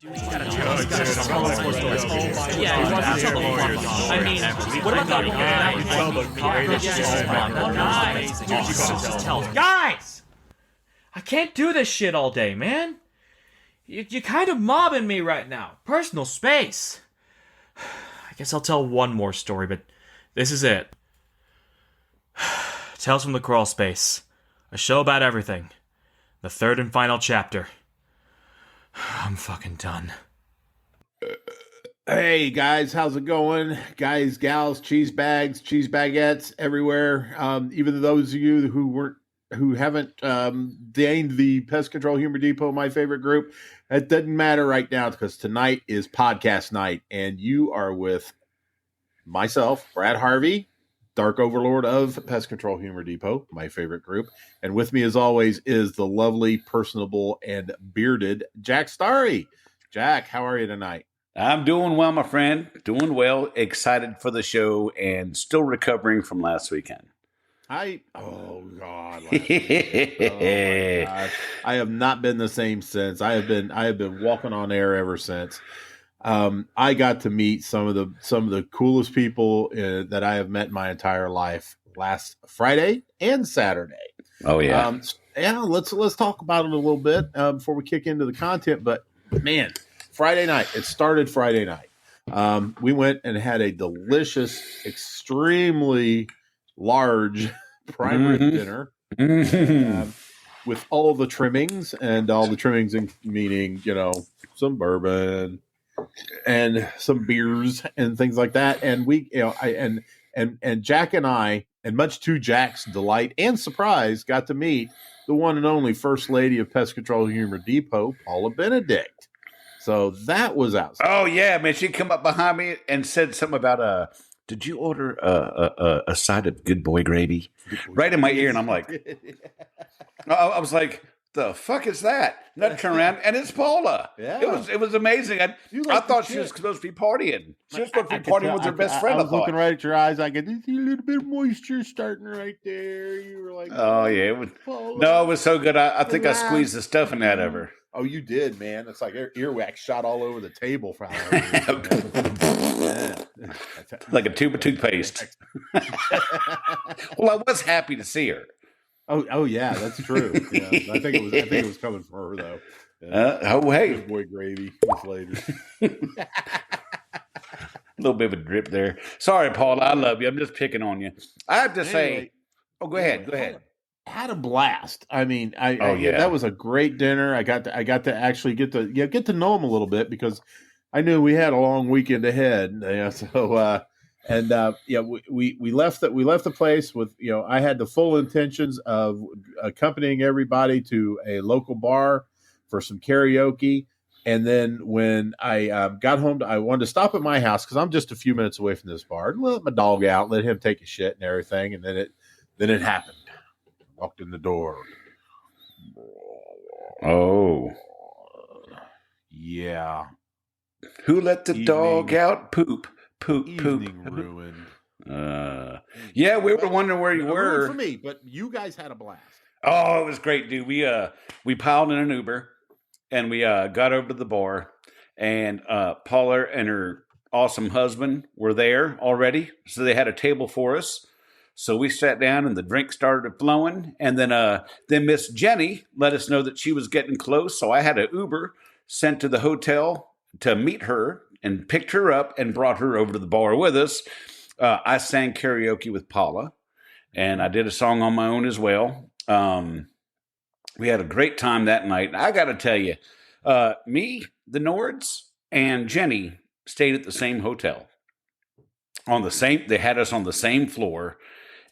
Yeah, he wants to tell the fun. I mean, what about that one? Guys! I can't do this shit all day, man. You're kind of mobbing me right now. Personal space. I guess I'll tell one more story, but this is it. Tales from the Crawl Space. A show about everything. The third and final chapter. I'm fucking done. Hey guys, how's it going? Guys, gals, cheese bags, cheese baguettes everywhere. Even those of you who haven't deigned the Pest Control Humor Depot, my favorite group, it doesn't matter right now because tonight is podcast night, and you are with myself, Brad Harvey, Dark Overlord of Pest Control Humor Depot, my favorite group. And with me, as always, is the lovely, personable, and bearded Jack Starry. Jack, how are you tonight? I'm doing well, my friend. Doing well. Excited for the show and still recovering from last weekend. Oh God. Oh my God. I have not been the same since. I have been walking on air ever since. I got to meet some of the coolest people that I have met in my entire life last Friday and Saturday. Oh yeah. Let's talk about it a little bit before we kick into the content. But man, Friday night. It started Friday night. We went and had a delicious, extremely large prime rib dinner with all the trimmings, and all the trimmings meaning some bourbon and some beers and things like that. And we, and Jack and I, and much to Jack's delight and surprise, got to meet the one and only First Lady of Pest Control Humor Depot, Paula Benedict. So that was outside. Oh yeah, man! She come up behind me and said something about did you order a side of Good Boy gravy? Right in my ear, and I'm like, I was like, the fuck is that? And I turn around, and it's Paula. Yeah. It was amazing. I thought she was supposed to be partying. She was supposed to be partying with her best friend. I was looking right at your eyes. I could see a little bit of moisture starting right there. You were like, oh yeah, it was so good. I think I squeezed the stuffing out of her. Oh, you did, man. It's like earwax shot all over the table for like a tube of toothpaste. Well, I was happy to see her. Oh yeah, that's true. Yeah, I think it was coming from her though. Yeah. Hey, Good Boy gravy, this lady. A little bit of a drip there. Sorry, Paul. I love you. I'm just picking on you. I have to say. Oh, go ahead. Go ahead. Had a blast. I mean, that was a great dinner. I got to actually get to know him a little bit because I knew we had a long weekend ahead. So we left the place with I had the full intentions of accompanying everybody to a local bar for some karaoke. And then when I got home, I wanted to stop at my house because I'm just a few minutes away from this bar and let my dog out, let him take a shit and everything. And then it happened. Walked in the door. Oh. Yeah. Who let the dog out? Poop. Evening ruined. Yeah, we were wondering where you were. For me, but you guys had a blast. Oh, it was great, dude. We piled in an Uber and we got over to the bar, and Paula and her awesome husband were there already. So they had a table for us. So we sat down and the drink started flowing. And then Miss Jenny let us know that she was getting close. So I had an Uber sent to the hotel to meet her and picked her up and brought her over to the bar with us. I sang karaoke with Paula, and I did a song on my own as well. We had a great time that night. I got to tell you, me, the Nords, and Jenny stayed at the same hotel. They had us on the same floor.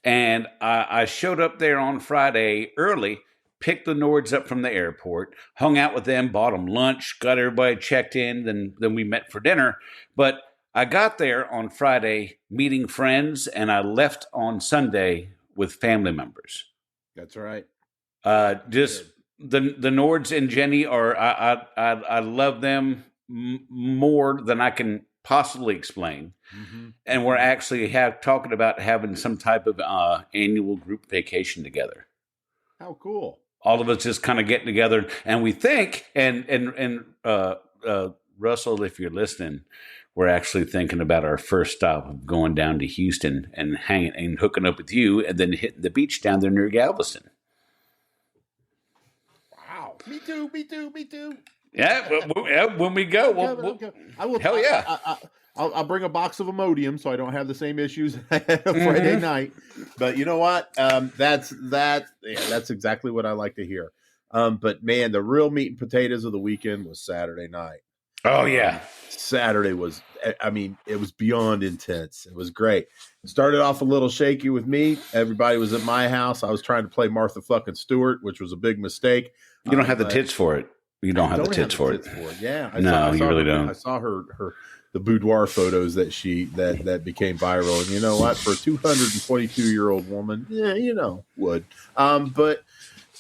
And I showed up there on Friday early, picked the Nords up from the airport, hung out with them, bought them lunch, got everybody checked in, then we met for dinner. But I got there on Friday meeting friends, and I left on Sunday with family members. That's right. Just the Nords and Jenny are I love them more than I can possibly explain. Mm-hmm. And we're actually talking about having some type of annual group vacation together. How cool. All of us just kind of getting together, and we think, and Russell, if you're listening, we're actually thinking about our first stop of going down to Houston and hanging and hooking up with you, and then hitting the beach down there near Galveston. Wow. Me too. Me too. Me too. Yeah, when we go, I will. Hell yeah. I'll bring a box of Imodium so I don't have the same issues Friday night. But you know what? That's exactly what I like to hear. But man, the real meat and potatoes of the weekend was Saturday night. Oh yeah. Saturday was, I mean, it was beyond intense. It was great. It started off a little shaky with me. Everybody was at my house. I was trying to play Martha fucking Stewart, which was a big mistake. You don't have the tits for it. You don't have the tits for it. Yeah. You really don't. I saw the boudoir photos that became viral. And you know what? For a 222-year-old woman, yeah, would. But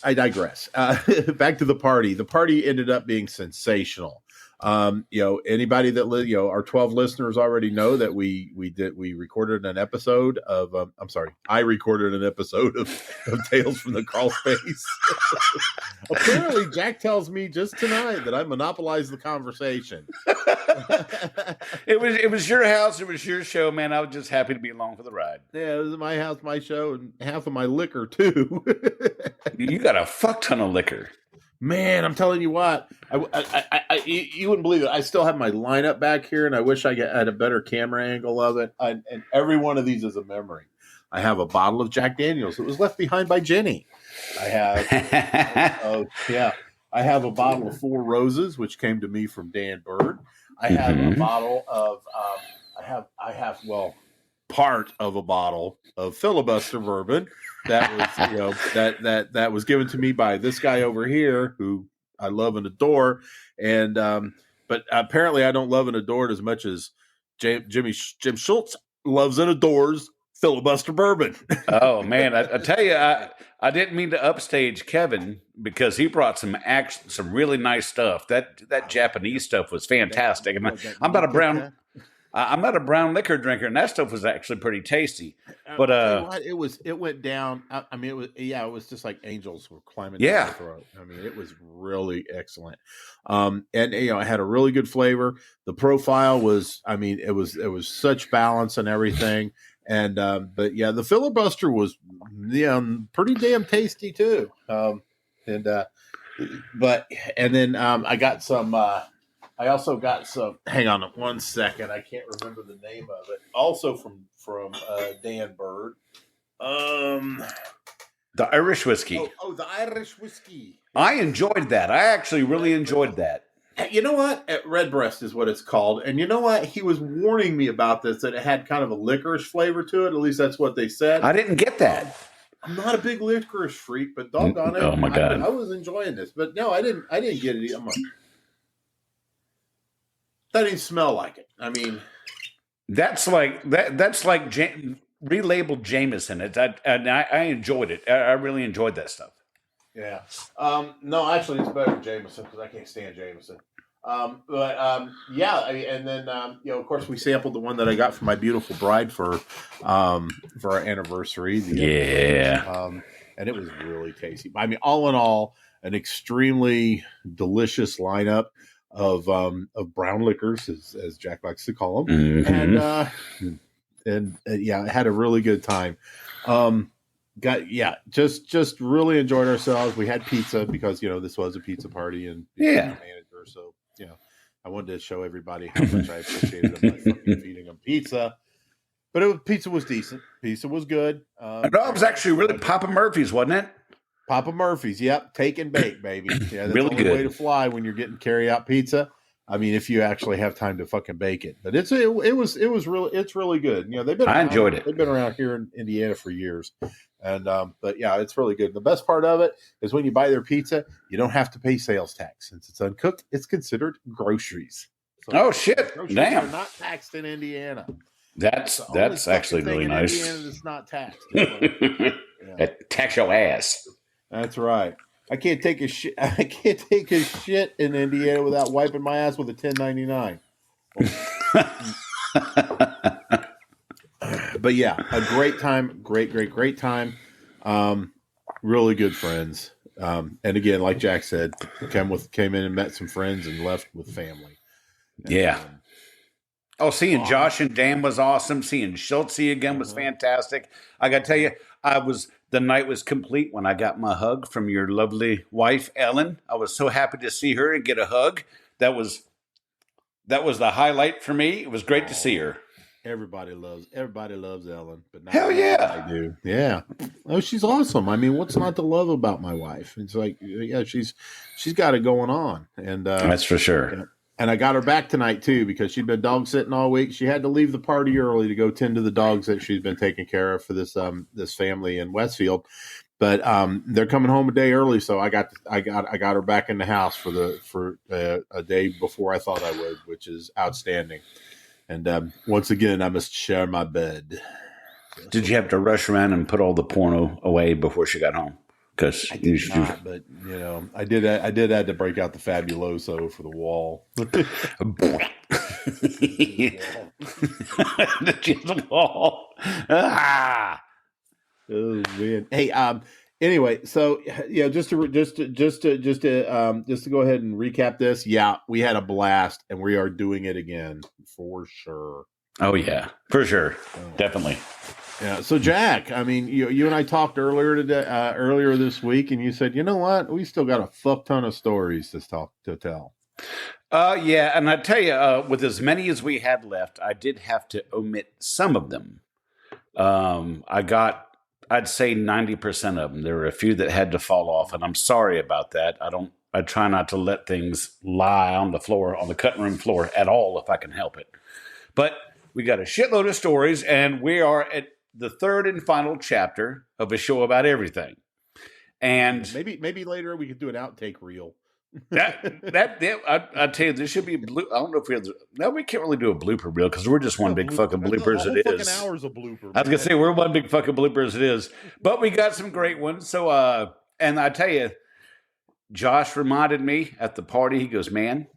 I digress. Back to the party. The party ended up being sensational. Anybody that our 12 listeners already know that we recorded an episode of I recorded an episode of Tales from the Crawl Space. Apparently Jack tells me just tonight that I monopolized the conversation. It was your house, it was your show, man. I was just happy to be along for the ride. Yeah, it was my house, my show, and half of my liquor too. You got a fuck ton of liquor. Man, I'm telling you what, you wouldn't believe it. I still have my lineup back here, and I wish I had a better camera angle of it. And every one of these is a memory. I have a bottle of Jack Daniels that was left behind by Jenny. I have, I have a bottle of Four Roses, which came to me from Dan Bird. I have a bottle of, part of a bottle of Filibuster bourbon that was, that was given to me by this guy over here who I love and adore. And, but apparently I don't love and adore it as much as Jim Schultz loves and adores Filibuster bourbon. Oh man. I tell you, I didn't mean to upstage Kevin because he brought some really nice stuff. That Japanese stuff was fantastic. And I'm not a brown liquor drinker, and that stuff was actually pretty tasty. But it went down. I mean, it was just like angels were climbing down my throat. I mean, it was really excellent. And it had a really good flavor. The profile was, I mean, it was such balance and everything. And but yeah, the Filibuster was pretty damn tasty too. And then I got some. I also got some. Hang on 1 second. I can't remember the name of it. Also from Dan Bird. The Irish whiskey. The Irish whiskey. I enjoyed that. I actually really enjoyed that. You know what? Redbreast is what it's called. And you know what? He was warning me about this, that it had kind of a licorice flavor to it. At least that's what they said. I didn't get that. I'm not a big licorice freak, but doggone it. Oh my God. I was enjoying this. But no, I didn't get it. That didn't smell like it. I mean, that's like relabeled Jameson. I enjoyed it. I really enjoyed that stuff. Yeah. No, actually, it's better than Jameson because I can't stand Jameson. And then of course, we sampled the one that I got for my beautiful bride for our anniversary. And it was really tasty. I mean, all in all, an extremely delicious lineup of brown liquors, as Jack likes to call them, and I had a really good time. Just really enjoyed ourselves. We had pizza because this was a pizza party, and manager, so I wanted to show everybody how much I appreciated them by fucking feeding them pizza. But pizza was decent. Pizza was good. It was actually really Papa Murphy's, wasn't it? Papa Murphy's, yep. Take and bake, baby. Yeah, that's really the only good way to fly when you're getting carry-out pizza. I mean, if you actually have time to fucking bake it. But it's really good. I enjoyed it. They've been around here in Indiana for years. And but yeah, it's really good. The best part of it is when you buy their pizza, you don't have to pay sales tax. Since it's uncooked, it's considered groceries. So shit. Damn. Are not taxed in Indiana. That's actually really nice. Indiana that's not taxed. Tax your ass. That's right. I can't take a shit. I can't take a shit in Indiana without wiping my ass with a 1099. But yeah, a great time. Great time. Really good friends. And again, like Jack said, came in and met some friends and left with family. Yeah. And, Oh, seeing Josh and Dan was awesome. Seeing Schultze again was fantastic. I got to tell you, the night was complete when I got my hug from your lovely wife, Ellen. I was so happy to see her and get a hug. That was the highlight for me. It was great to see her. everybody loves Ellen, but not Hell yeah. I do. Yeah. Oh, she's awesome. I mean, what's not to love about my wife? It's like, yeah, she's got it going on, and That's for sure. and I got her back tonight too because she'd been dog sitting all week. She had to leave the party early to go tend to the dogs that she's been taking care of for this family in Westfield. But they're coming home a day early, so I got her back in the house for a day before I thought I would, which is outstanding. And once again, I must share my bed. Did you have to rush around and put all the porno away before she got home? Because I did not, but I did have to break out the Fabuloso for the wall. The wall. Ah. Oh man! Hey, anyway, so yeah, just to go ahead and recap this. Yeah, we had a blast, and we are doing it again for sure. Oh yeah, for sure, definitely. Yeah. So Jack, I mean, you and I talked earlier this week, and you said, you know what, we still got a fuck ton of stories to tell. Yeah, and I tell you, with as many as we had left, I did have to omit some of them. I'd say 90% of them. There were a few that had to fall off, and I'm sorry about that. I try not to let things lie on the floor, on the cutting room floor at all, if I can help it. But we got a shitload of stories, and we are at the third and final chapter of a show about everything. And maybe later we could do an outtake reel. I tell you, there should be blue. I don't know if we can't really do a blooper reel because we're just one big fucking blooper as it is. Fucking hours of blooper. I was gonna say we're one big fucking blooper as it is, but we got some great ones. So, and I tell you, Josh reminded me at the party. He goes, "Man,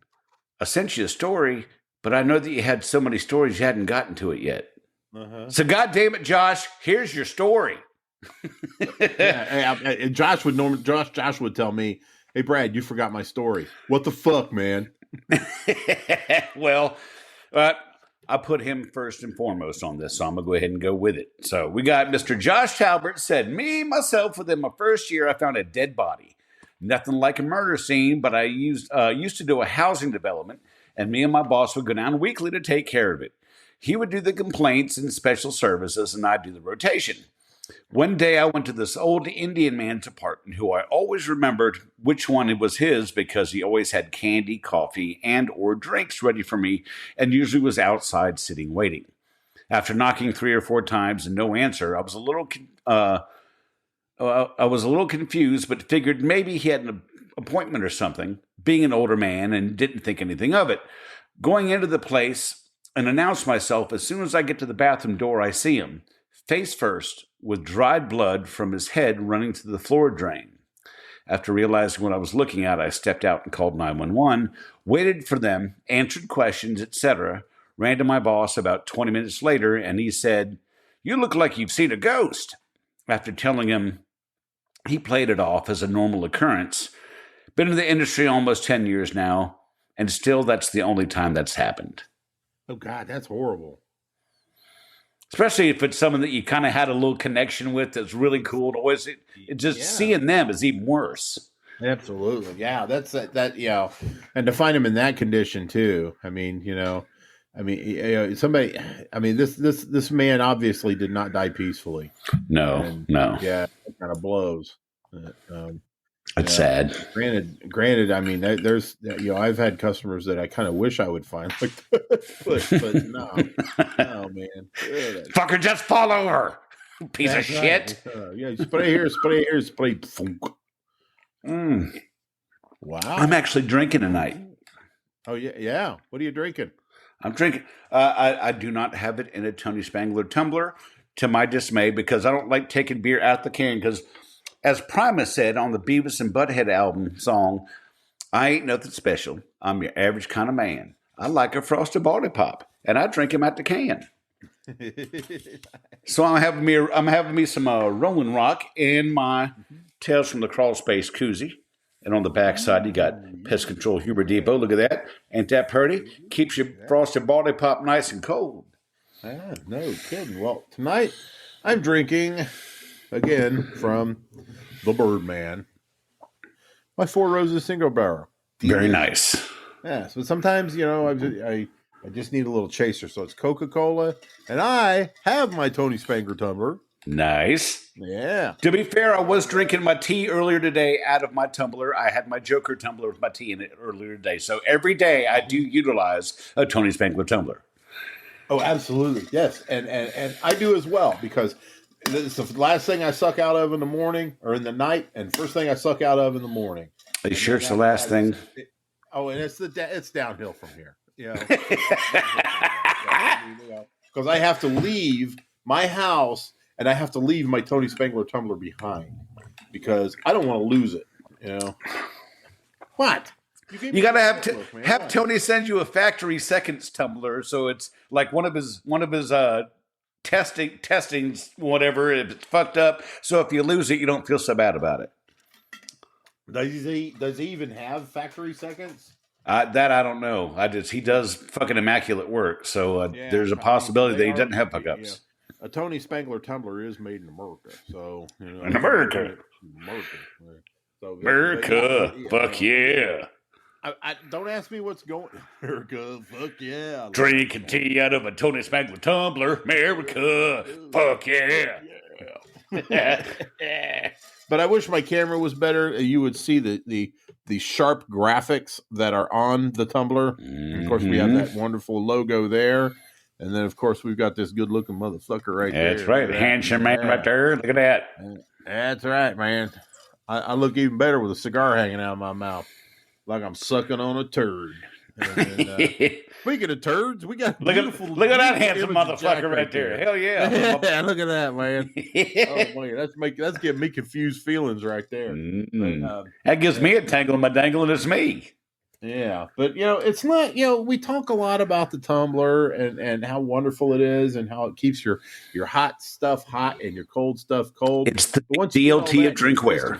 I sent you a story, but I know that you had so many stories you hadn't gotten to it yet. So, God damn it, Josh, here's your story." Yeah, Josh would tell me, "Hey, Brad, you forgot my story." What the fuck, man? Well, I put him first and foremost on this, so I'm going to go ahead and go with it. So we got Mr. Josh Talbert said, myself, within my first year, I found a dead body. Nothing like a murder scene, but I used to do a housing development, and me and my boss would go down weekly to take care of it. He would do the complaints and special services, and I'd do the rotation. One day I went to this old Indian man's apartment who I always remembered which one it was his because he always had candy, coffee, and or drinks ready for me and usually was outside sitting waiting. After knocking 3 or 4 times and no answer, I was a little confused but figured maybe he had an appointment or something, being an older man, and didn't think anything of it. Going into the place and announced myself, as soon as I get to the bathroom door, I see him, face first, with dried blood from his head running to the floor drain. After realizing what I was looking at, I stepped out and called 911, waited for them, answered questions, etc., ran to my boss about 20 minutes later, and he said, "You look like you've seen a ghost." After telling him, he played it off as a normal occurrence. Been in the industry almost 10 years now, and still that's the only time that's happened. Oh, God, that's horrible. Especially if it's someone that you kind of had a little connection with that's really cool. Seeing them is even worse. Absolutely. Yeah, that's that, and to find him in that condition too. Somebody, this man obviously did not die peacefully. No. Yeah, it kind of blows. That's sad. Granted. I mean, there's I've had customers that I kind of wish I would find like that, but no, man. Fucker, just fall over, piece of shit. Spray here, spray. Thunk. Wow. I'm actually drinking tonight. Oh yeah. What are you drinking? I'm drinking. I do not have it in a Tony Spangler tumbler, to my dismay, because I don't like taking beer out the can. Because, as Primus said on the Beavis and Butthead album song, "I ain't nothing special. I'm your average kind of man. I like a Frosted Baldy Pop, and I drink him out the can." So I'm having me some Rolling Rock in my Tales from the Crawl Space koozie. And on the back side, you got Pest Control Humor Depot. Look at that. Ain't that pretty? Keeps your frosted body pop nice and cold. Ah, no kidding. Well, tonight I'm drinking again from the Birdman. My Four Roses single barrel. Very nice. Yeah, so sometimes, I just need a little chaser. So it's Coca-Cola, and I have my Tony Spangler tumbler. Nice. Yeah. To be fair, I was drinking my tea earlier today out of my tumbler. I had my Joker tumbler with my tea in it earlier today. So every day I do utilize a Tony Spangler tumbler. Oh, absolutely. Yes. And I do as well, because it's the last thing I suck out of in the morning or in the night, and first thing I suck out of in the the sure it's the last thing? And it's downhill from here. Because I have to leave my house and I have to leave my Tony Spangler tumbler behind because I don't want to lose it. What? You got to have Tony send you a factory seconds tumbler, so it's like one of his testings, whatever. If it's fucked up, so if you lose it, you don't feel so bad about it. Does he even have factory seconds? That I don't know. He does fucking immaculate work, so there's a possibility that he doesn't have fuck-ups. A Tony Spangler tumbler is made in America, so in America. So America, fuck yeah. I don't ask me what's going. America, fuck yeah. Drinking tea out of a Tony Spangler tumbler, America, fuck yeah. But I wish my camera was better. You would see the sharp graphics that are on the tumbler. And of course, we have that wonderful logo there. And then, of course, we've got this good-looking motherfucker right there. That's right. Handsome man right there. Look at that. That's right, man. I look even better with a cigar hanging out of my mouth, like I'm sucking on a turd. Speaking of turds, we got look at that handsome motherfucker right there. Hell yeah! Look at that, man. Oh man, that's giving me confused feelings right there. But, that gives me a tangle in my dangle, and it's me. Yeah, but it's not. We talk a lot about the tumbler and how wonderful it is, and how it keeps your hot stuff hot and your cold stuff cold. It's the DLT of drinkware.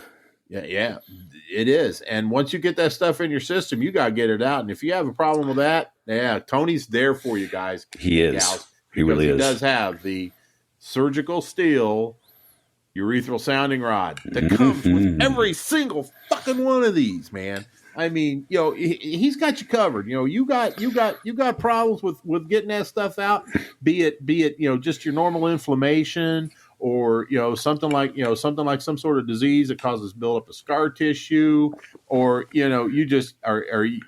Yeah, it is. And once you get that stuff in your system, you got to get it out. And if you have a problem with that, Tony's there for you guys. He is. Gals, he really is. He does have the surgical steel urethral sounding rod that comes with every single fucking one of these, man. I mean, he's got you covered. You got problems with getting that stuff out, be it just your normal inflammation, or something like some sort of disease that causes buildup of scar tissue, or you just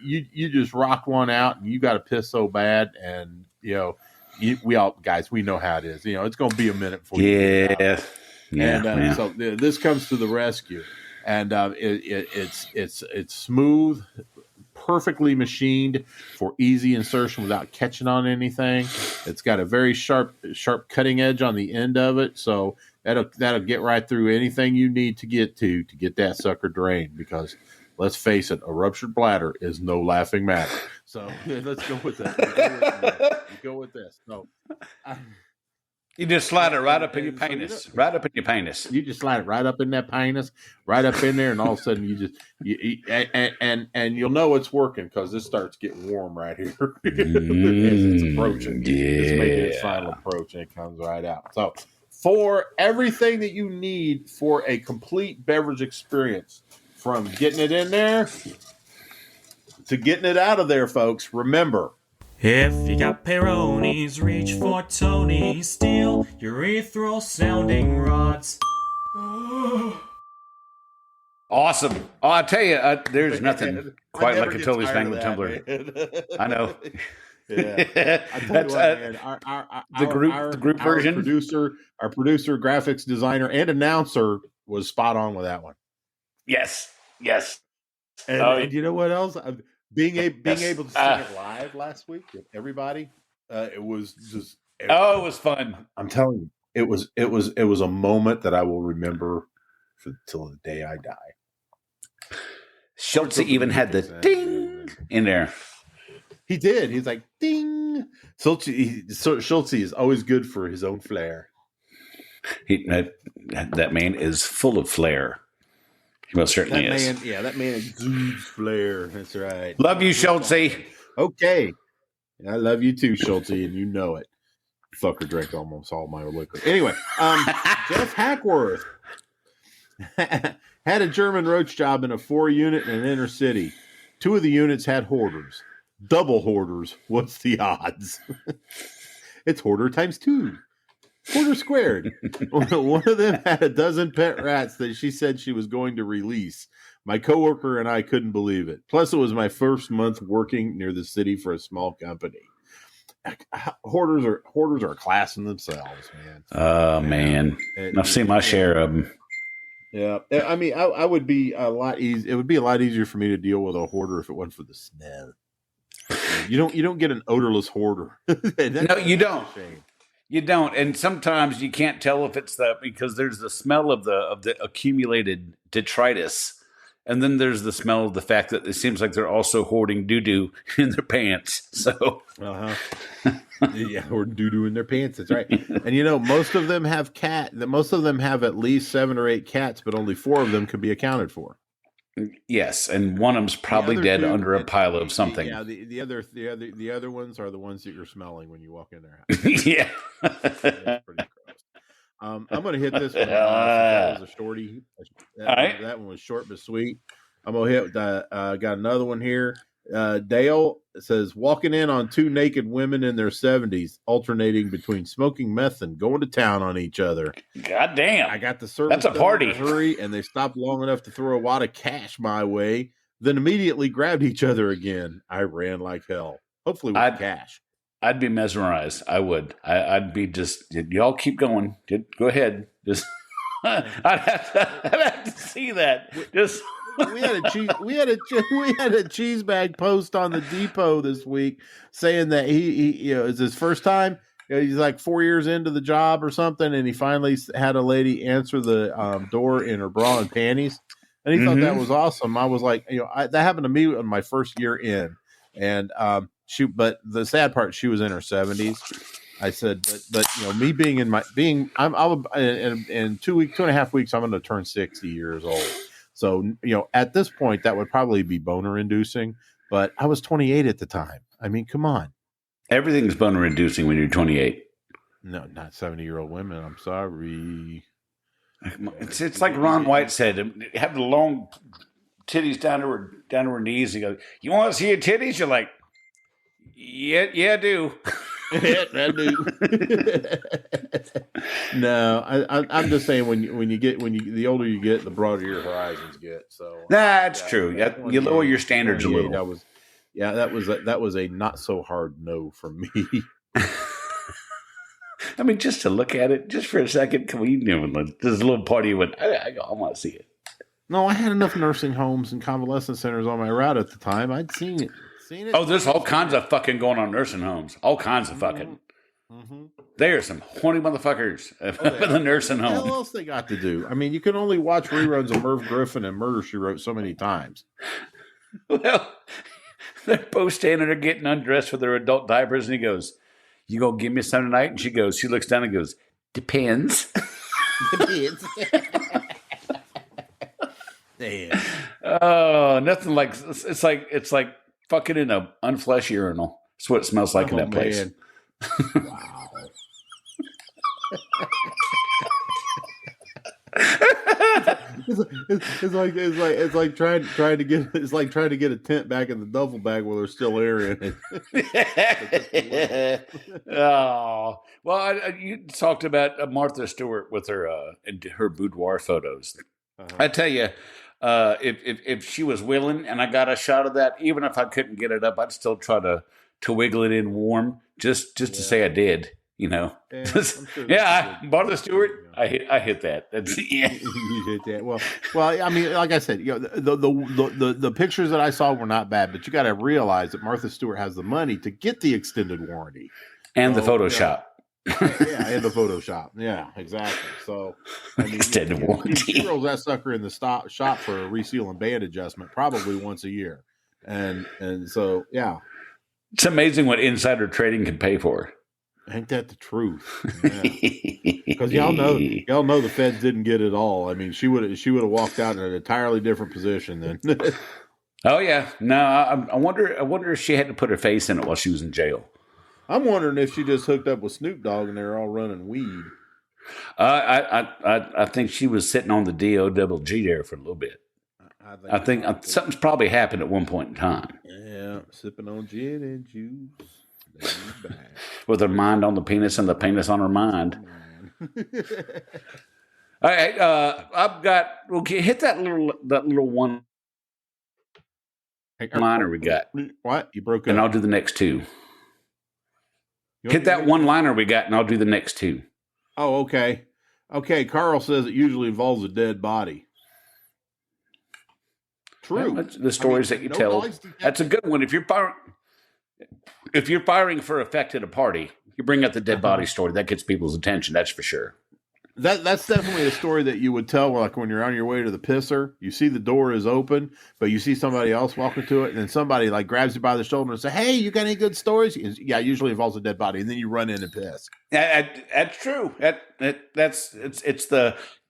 you just rock one out and you got to piss so bad, and we all guys, we know how it is. It's going to be a minute for you. And so this comes to the rescue, and it's smooth, perfectly machined for easy insertion without catching on anything. It's got a very sharp cutting edge on the end of it, so that'll get right through anything you need to get that sucker drained. Because let's face it, a ruptured bladder is no laughing matter. So let's go with that. Go with this. So. You just slide it right up in your penis. Right up in your penis. You just slide it right up in that penis, right up in there, and all of a sudden and you'll know it's working because this starts getting warm right here as it's approaching. Yeah. It's making its final approach, and it comes right out. So, for everything that you need for a complete beverage experience, from getting it in there to getting it out of there, folks, remember. If you got Peronis, reach for Tony. Steal urethral sounding rods. Awesome. Oh, I tell you, there's nothing quite like a Tony Spangler tumbler. I know. Yeah, That's the group version. Our producer, graphics designer, and announcer was spot on with that one. Yes. And you know what else? Being able to sing it live last week with everybody, it was just. It was fun. I'm telling you, it was a moment that I will remember till the day I die. Schultz even had the ding in there. He did. He's like ding. Schultz is always good for his own flair. That man is full of flair. He most certainly That is. man, that man exudes flair. That's right. Love you, Schultze. Okay. I love you too, Schulte, and you know it. Fucker drank almost all my liquor. Anyway, Jeff Hackworth had a German roach job in a 4-unit in an inner city. 2 of the units had hoarders. Double hoarders. What's the odds? It's hoarder times 2. Hoarder squared. One of them had a dozen pet rats that she said she was going to release. My coworker and I couldn't believe it. Plus, it was my first month working near the city for a small company. Hoarders are a class in themselves, man. Oh, man. I've seen my share of them. Yeah, I mean, I would be a lot easy. It would be a lot easier for me to deal with a hoarder if it wasn't for the smell. You don't get an odorless hoarder. No, you don't. You don't, and sometimes you can't tell if it's that because there's the smell of the accumulated detritus, and then there's the smell of the fact that it seems like they're also hoarding doo doo in their pants. So, yeah, or doo doo in their pants. That's right. And most of them have most of them have at least 7 or 8 cats, but only 4 of them could be accounted for. Yes, and one of them's probably dead under a pile of something. Yeah, the other ones are the ones that you're smelling when you walk in their house. Yeah. It's pretty gross. I'm going to hit this one. That was a shorty. That one was short but sweet. I'm going to hit. Got another one here. Dale says, walking in on 2 naked women in their 70s, alternating between smoking meth and going to town on each other. God damn. I got the service. That's a party. In a hurry, and they stopped long enough to throw a wad of cash my way, then immediately grabbed each other again. I ran like hell. Hopefully with cash. I'd be mesmerized. I would. I'd be just, y'all keep going. Go ahead. Just, I'd have to see that. Just. we had a cheese bag post on the depot this week saying that he it's his first time. He's like 4 years into the job or something, and he finally had a lady answer the door in her bra and panties, and he thought that was awesome. I was like, that happened to me in my first year in, and but the sad part, she was in her 70s. I said, but me being in in 2.5 weeks, I'm going to turn 60 years old. So, at this point, that would probably be boner inducing, but I was 28 at the time. I mean, come on. Everything's boner inducing when you're 28. No, not 70-year-old women. I'm sorry. It's like Ron White said, have the long titties down to her knees. He goes, you want to see your titties? You're like, yeah, I do. I do. No, I'm just saying when you the older you get, the broader your horizons get. So that's true. You lower your standards a little. That was a not so hard no for me. I mean, just to look at it, just for a second, come on, there's a little party when I want to see it. No, I had enough nursing homes and convalescent centers on my route at the time. I'd seen it. Oh, there's all kinds of fucking going on nursing homes. All kinds of fucking. Mm-hmm. There are some horny motherfuckers in the nursing home. What else they got to do? I mean, you can only watch reruns of Merv Griffin and Murder, She Wrote so many times. Well, they're both standing there getting undressed with their adult diapers, and he goes, you gonna give me some tonight? And she looks down and goes, depends. Depends. Damn. Oh, nothing like it's like fucking in an unflushed urinal. That's what it smells like in that place. Wow. It's like trying to get a tent back in the duffel bag while there's still air in it. Oh well, you talked about Martha Stewart with her boudoir photos. I tell you, if she was willing and I got a shot of that, even if I couldn't get it up, I'd still try to wiggle it in warm just to say I did. Yeah, Martha Stewart, I hit that. That's you hit that. Well, I mean, like I said, the pictures that I saw were not bad, but you got to realize that Martha Stewart has the money to get the extended warranty and the Photoshop. And the Photoshop. Yeah, exactly. So, I mean, extended warranty. She rolls that sucker in the shop for a reseal and band adjustment probably once a year, and so yeah, it's amazing what insider trading can pay for. Ain't that the truth? Because y'all know the feds didn't get it all. I mean, she would have walked out in an entirely different position then. Oh yeah, no. I wonder if she had to put her face in it while she was in jail. I'm wondering if she just hooked up with Snoop Dogg and they're all running weed. I think she was sitting on the DOGG there for a little bit. I think something's probably happened at one point in time. Yeah, sipping on gin and juice. With her mind on the penis and the penis on her mind. All right, I've got. Okay, hit that little one liner we got. What? You broke up. And I'll do the next two. Hit that one liner we got, and I'll do the next two. Oh, okay. Okay, Carl says it usually involves a dead body. True. Well, the stories that you tell. That's a good one. If you're firing for effect at a party, you bring up the dead body story. That gets people's attention. That's for sure. That's definitely a story that you would tell, like when you're on your way to the pisser, you see the door is open, but you see somebody else walking to it, and then somebody like grabs you by the shoulder and say, "Hey, you got any good stories?" Yeah, usually involves a dead body, and then you run in and piss. That's true.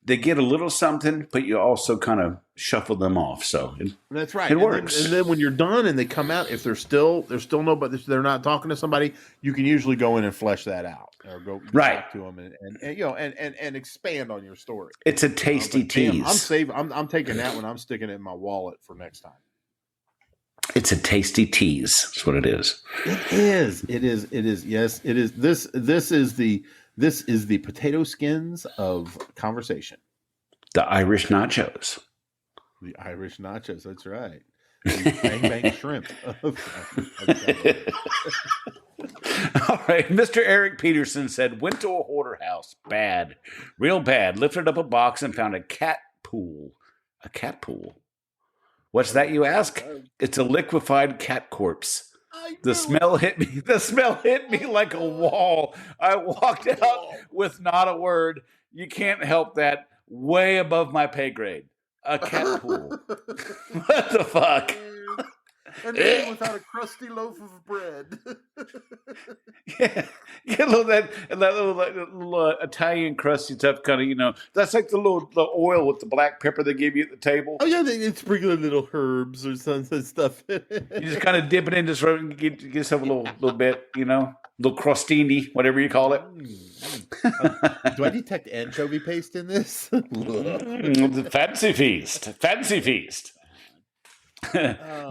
They get a little something, but you also kind of shuffle them off. So that's right. It works. And then when you're done and they come out, if there's still nobody, they're not talking to somebody, you can usually go in and flesh that out or go talk to them and expand on your story. It's a tasty tease. I'm taking that one. I'm sticking it in my wallet for next time. It's a tasty tease. That's what it is. It is. Yes, it is. This is the potato skins of conversation. The Irish nachos. The Irish nachos. That's right. The bang bang shrimp. All right. Mr. Eric Peterson said, went to a hoarder house. Bad. Real bad. Lifted up a box and found a cat pool. A cat pool? What's that, you ask? It's a liquefied cat corpse. The smell hit me. The smell hit me like a wall. I walked out with not a word. You can't help that. Way above my pay grade. A cat pool. What the fuck? And then without a crusty loaf of bread. Yeah, get a little that little Italian crusty stuff, kind of. That's like the oil with the black pepper they give you at the table. Oh yeah, they sprinkle little herbs or some stuff. You just kind of dip it into throat and get yourself a little bit, little crostini, whatever you call it. Do I detect anchovy paste in this? Fancy feast.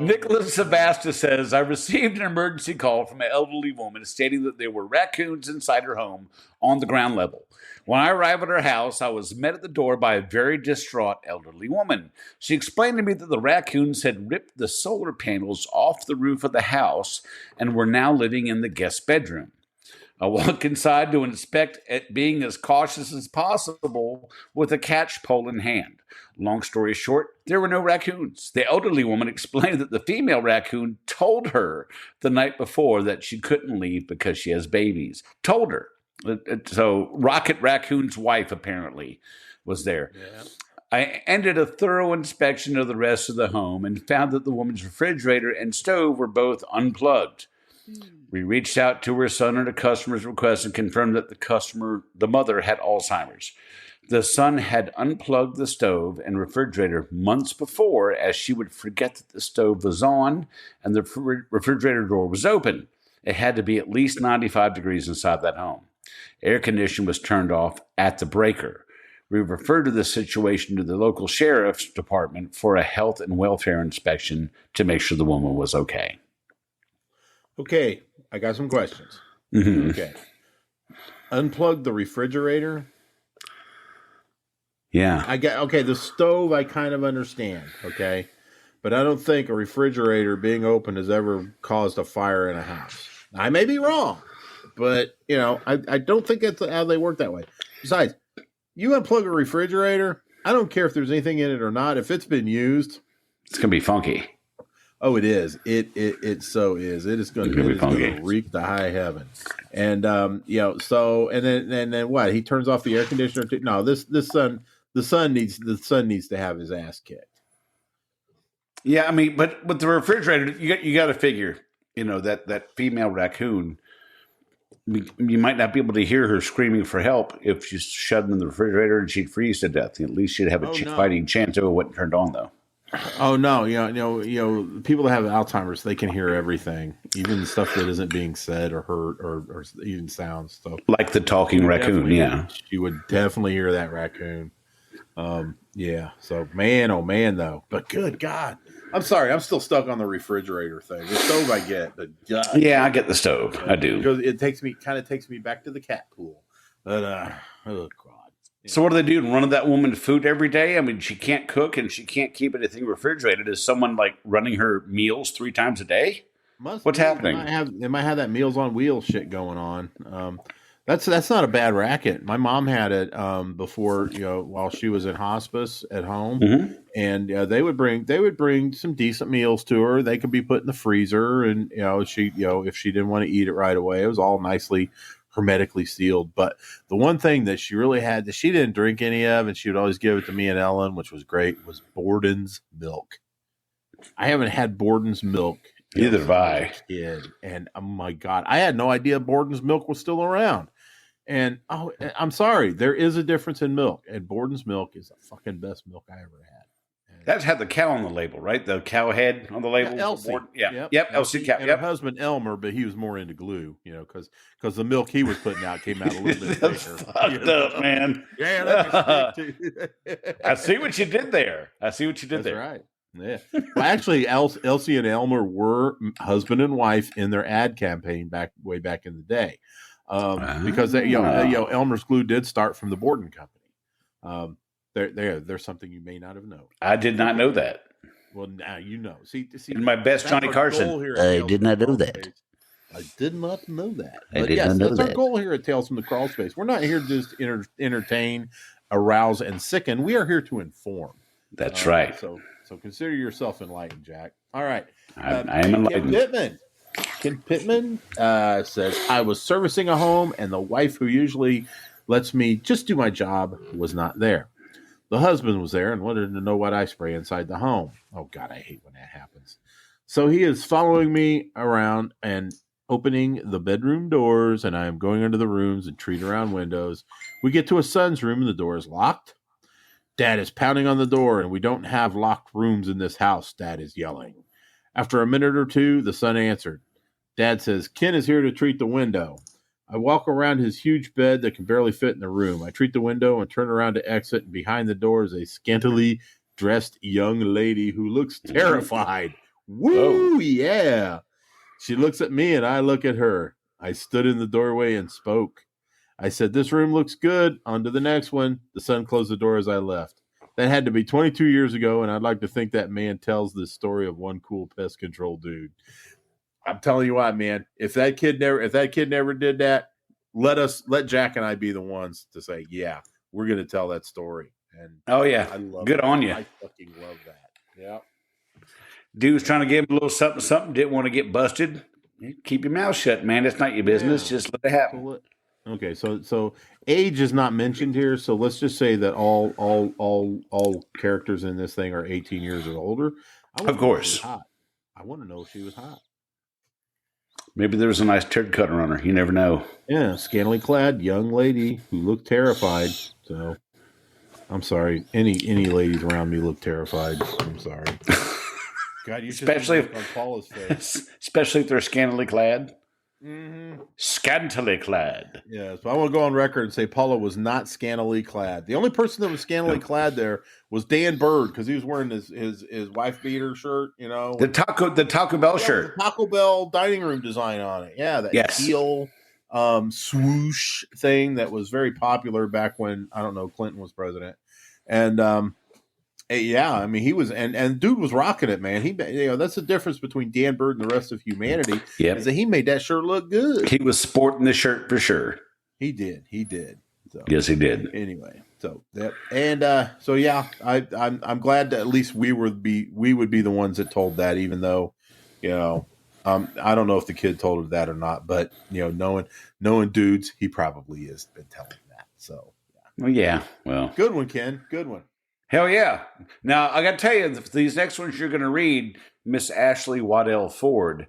Nicholas Sebastia says, I received an emergency call from an elderly woman stating that there were raccoons inside her home on the ground level. When I arrived at her house, I was met at the door by a very distraught elderly woman. She explained to me that the raccoons had ripped the solar panels off the roof of the house and were now living in the guest bedroom. I walked inside to inspect it, being as cautious as possible with a catch pole in hand. Long story short, there were no raccoons. The elderly woman explained that the female raccoon told her the night before that she couldn't leave because she has babies. Told her. So Rocket Raccoon's wife apparently was there. Yeah. I ended a thorough inspection of the rest of the home and found that the woman's refrigerator and stove were both unplugged. We reached out to her son at a customer's request and confirmed that the mother had Alzheimer's. The son had unplugged the stove and refrigerator months before, as she would forget that the stove was on and the refrigerator door was open. It had to be at least 95 degrees inside that home. Air conditioning was turned off at the breaker. We referred to the situation to the local sheriff's department for a health and welfare inspection to make sure the woman was okay. Okay, I got some questions. Mm-hmm. Okay. Unplug the refrigerator. Yeah. The stove I kind of understand, okay? But I don't think a refrigerator being open has ever caused a fire in a house. I may be wrong, but I don't think that's how they work that way. Besides, you unplug a refrigerator, I don't care if there's anything in it or not. If it's been used, it's going to be funky. Oh, it is. It so is. It is going to reek the high heaven. And so and then what? He turns off the air conditioner. No, the son needs to have his ass kicked. Yeah, I mean, but with the refrigerator, you got to figure, that female raccoon, you might not be able to hear her screaming for help if she's shoved in the refrigerator and she'd freeze to death. At least she'd have a fighting chance of it wasn't turned on, though. Oh no, people that have Alzheimer's, they can hear everything, even stuff that isn't being said or heard or even sounds. So, like the talking raccoon, she would definitely hear that raccoon. Yeah. So, man, oh man, though. But good God, I'm sorry, I'm still stuck on the refrigerator thing. The stove I get, but God, yeah, I get the stove. I do because it takes me back to the cat pool. But oh God. So what do they do? Run that woman food every day? I mean, she can't cook and she can't keep anything refrigerated. Is someone like running her meals 3 times a day? What's happening? They might have that Meals on Wheels shit going on. That's not a bad racket. My mom had it before, while she was in hospice at home, and they would bring some decent meals to her. They could be put in the freezer, and if she didn't want to eat it right away, it was all nicely hermetically sealed. But the one thing that she really had that she didn't drink any of, and she would always give it to me and Ellen, which was great, was Borden's milk. I haven't had Borden's milk. Either have I. Kid, and oh my God, I had no idea Borden's milk was still around. And I'm sorry, there is a difference in milk, and Borden's milk is the fucking best milk I ever had. That's had the cow on the label, right? The cow head on the label. Yeah, Elsie. Yep. Elsie cow. And her husband Elmer, but he was more into glue, because the milk he was putting out came out a little bit thicker. Fucked up, man. Yeah, that can stick too. I see what you did there. That's right. Yeah. Well, actually, Elsie and Elmer were husband and wife in their ad campaign way back in the day, because Elmer's Glue did start from the Borden Company. There's something you may not have known. I did not know that. Well, now you know. See, in my best Johnny Carson. I did not know that. I did not know that. I did not know that. That's our goal here at Tales from the Crawl Space. We're not here to just entertain, arouse, and sicken. We are here to inform. That's right. So consider yourself enlightened, Jack. All right. I am enlightened. Ken Pittman says, I was servicing a home, and the wife who usually lets me just do my job was not there. The husband was there and wanted to know what I spray inside the home. Oh, God, I hate when that happens. So he is following me around and opening the bedroom doors, and I am going into the rooms and treating around windows. We get to his son's room, and the door is locked. Dad is pounding on the door, and we don't have locked rooms in this house, Dad is yelling. After a minute or two, the son answered. Dad says, Ken is here to treat the window. I walk around his huge bed that can barely fit in the room. I treat the window and turn around to exit, and behind the door is a scantily dressed young lady who looks terrified. Woo, yeah. She looks at me, and I look at her. I stood in the doorway and spoke. I said, this room looks good. On to the next one. The son closed the door as I left. That had to be 22 years ago, and I'd like to think that man tells this story of one cool pest control dude. I'm telling you what, man. If that kid never did that, let Jack and I be the ones to say, yeah, we're going to tell that story. And oh yeah, I love good that. on you. I fucking love that. Yeah. Dude was trying to give him a little something. Didn't want to get busted. Keep your mouth shut, man. It's not your business. Yeah. Just let it happen. Okay, so age is not mentioned here. So let's just say that all characters in this thing are 18 years or older. Of course. I want to know if she was hot. Maybe there was a nice turd cutter on her. You never know. Yeah, scantily clad young lady who looked terrified. So, I'm sorry. Any ladies around me look terrified. I'm sorry. God, you especially on Paula's face. Especially if they're scantily clad. Mm-hmm. Scantily clad. Yeah, so I want to go on record and say Paula was not scantily clad. The only person that was scantily clad there was Dan Bird because he was wearing his wife beater shirt. The Taco Bell shirt, the Taco Bell dining room design on it. Yeah, that teal swoosh thing that was very popular back when Clinton was president, and yeah, I mean he was and dude was rocking it, man. He that's the difference between Dan Bird and the rest of humanity. Yep. Is that he made that shirt look good. He was sporting the shirt for sure. He did. So, yes, he did. Anyway, so that and so yeah, I'm glad that at least we would be the ones that told that, even though I don't know if the kid told her that or not, but knowing dudes, he probably has been telling that. So well, good one, Ken. Good one. Hell yeah. Now, I got to tell you, these next ones you're going to read, Miss Ashley Waddell Ford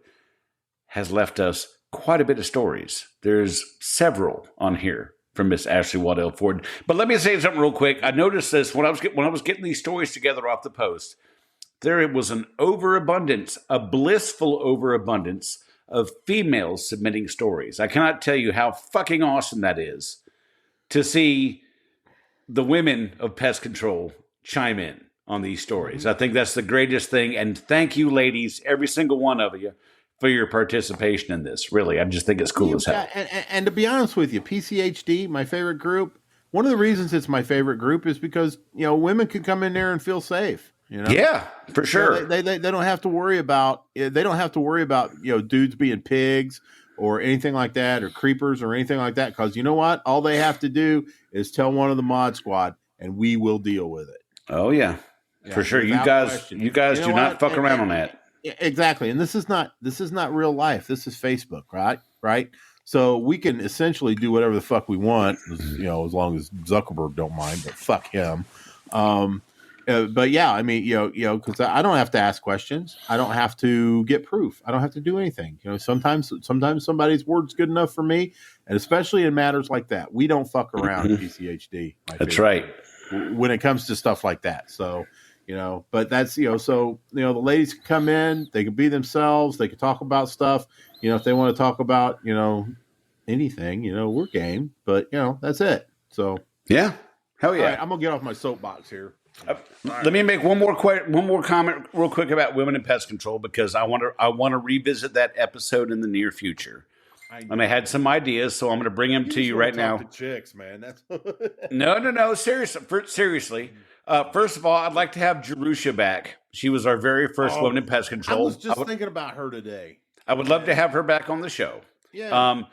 has left us quite a bit of stories. There's several on here from Miss Ashley Waddell Ford. But let me say something real quick. I noticed this when I was getting these stories together off the post. There was an overabundance, a blissful overabundance of females submitting stories. I cannot tell you how fucking awesome that is to see the women of pest control chime in on these stories. I think that's the greatest thing. And thank you, ladies, every single one of you, for your participation in this. Really, I just think it's cool as hell. And to be honest with you, PCHD, my favorite group, one of the reasons it's my favorite group is because, women can come in there and feel safe. Yeah, for sure. They don't have to worry about dudes being pigs or anything like that, or creepers or anything like that. Because you know what? All they have to do is tell one of the mod squad, and we will deal with it. Oh yeah, for sure. You guys do not fuck around on that. Exactly. And this is not real life. This is Facebook, right? So we can essentially do whatever the fuck we want, as long as Zuckerberg don't mind. But fuck him. But yeah, I mean, because I don't have to ask questions. I don't have to get proof. I don't have to do anything. Sometimes somebody's word's good enough for me, and especially in matters like that, we don't fuck around. PCHD. That's right. When it comes to stuff like that, so but that's so the ladies can come in, they can be themselves, they can talk about stuff. If they want to talk about anything, we're game. But that's it. So yeah, hell yeah. All right, I'm gonna get off my soapbox here. Let me make one more comment real quick about women in pest control, because I want to revisit that episode in the near future. And I had some ideas, so I'm going to bring them to you right now. To chicks, man. That's No. Seriously. First of all, I'd like to have Jerusha back. She was our very first woman in pest control. I was just thinking about her today. I would love to have her back on the show. Yeah.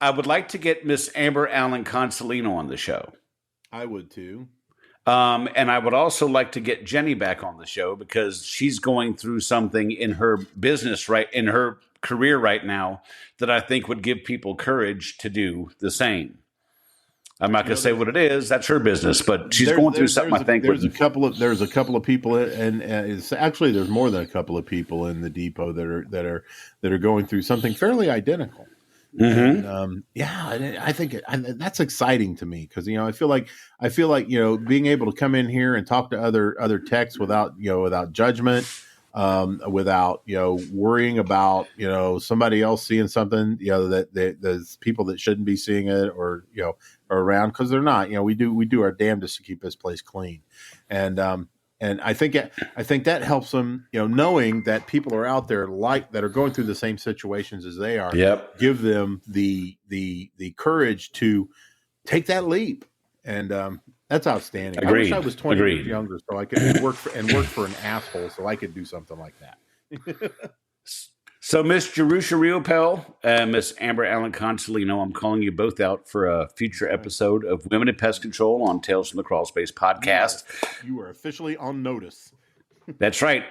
I would like to get Miss Amber Allen Consolino on the show. I would too. And I would also like to get Jenny back on the show, because she's going through something in her business, in her career right now, that I think would give people courage to do the same. I'm not going to say what it is. That's her business, but she's going through something. I think there's a couple of people, and it's actually there's more than a couple of people in the depot that are going through something fairly identical. Mm-hmm. And, I think that's exciting to me, because I feel like being able to come in here and talk to other techs without judgment, without worrying about somebody else seeing something that there's people that shouldn't be seeing it, or are around, because they're not. We do our damnedest to keep this place clean, and I think that helps them, knowing that people are out there that are going through the same situations as they are. Yep. Give them the courage to take that leap, and that's outstanding. Agreed. I wish I was 20 years younger, so I could work for an asshole, so I could do something like that. So, Miss Jerusha Riopel and Miss Amber Allen Consolino, I'm calling you both out for a future episode of Women in Pest Control on Tales from the Crawl Space podcast. You are officially on notice. That's right.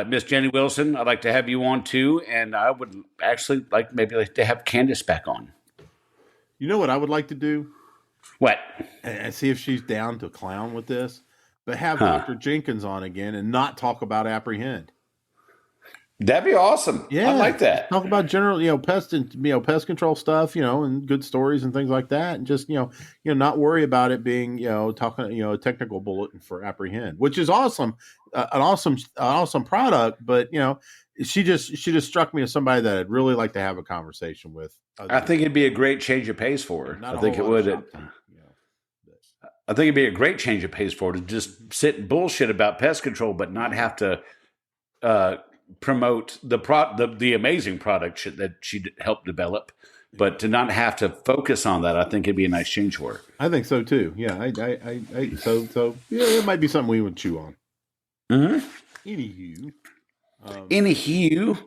Miss Jenny Wilson, I'd like to have you on too, and I would actually like to have Candace back on. You know what I would like to do? What? And see if she's down to clown with this, but have Dr. Jenkins on again and not talk about Apprehend. That'd be awesome. Yeah, I like that. Talk about general, pest control stuff, and good stories and things like that, and just not worry about it being talking a technical bulletin for Apprehend, which is awesome, an awesome product. But she just struck me as somebody that I'd really like to have a conversation with. I think it'd be a great change of pace for her. I think it would. I think it'd be a great change of pace for her to just sit and bullshit about pest control, but not have to promote the amazing product that she helped develop, but to not have to focus on that. I think it'd be a nice change for her. I think so too. Yeah, so yeah, it might be something we would chew on. Mm-hmm. Anywho.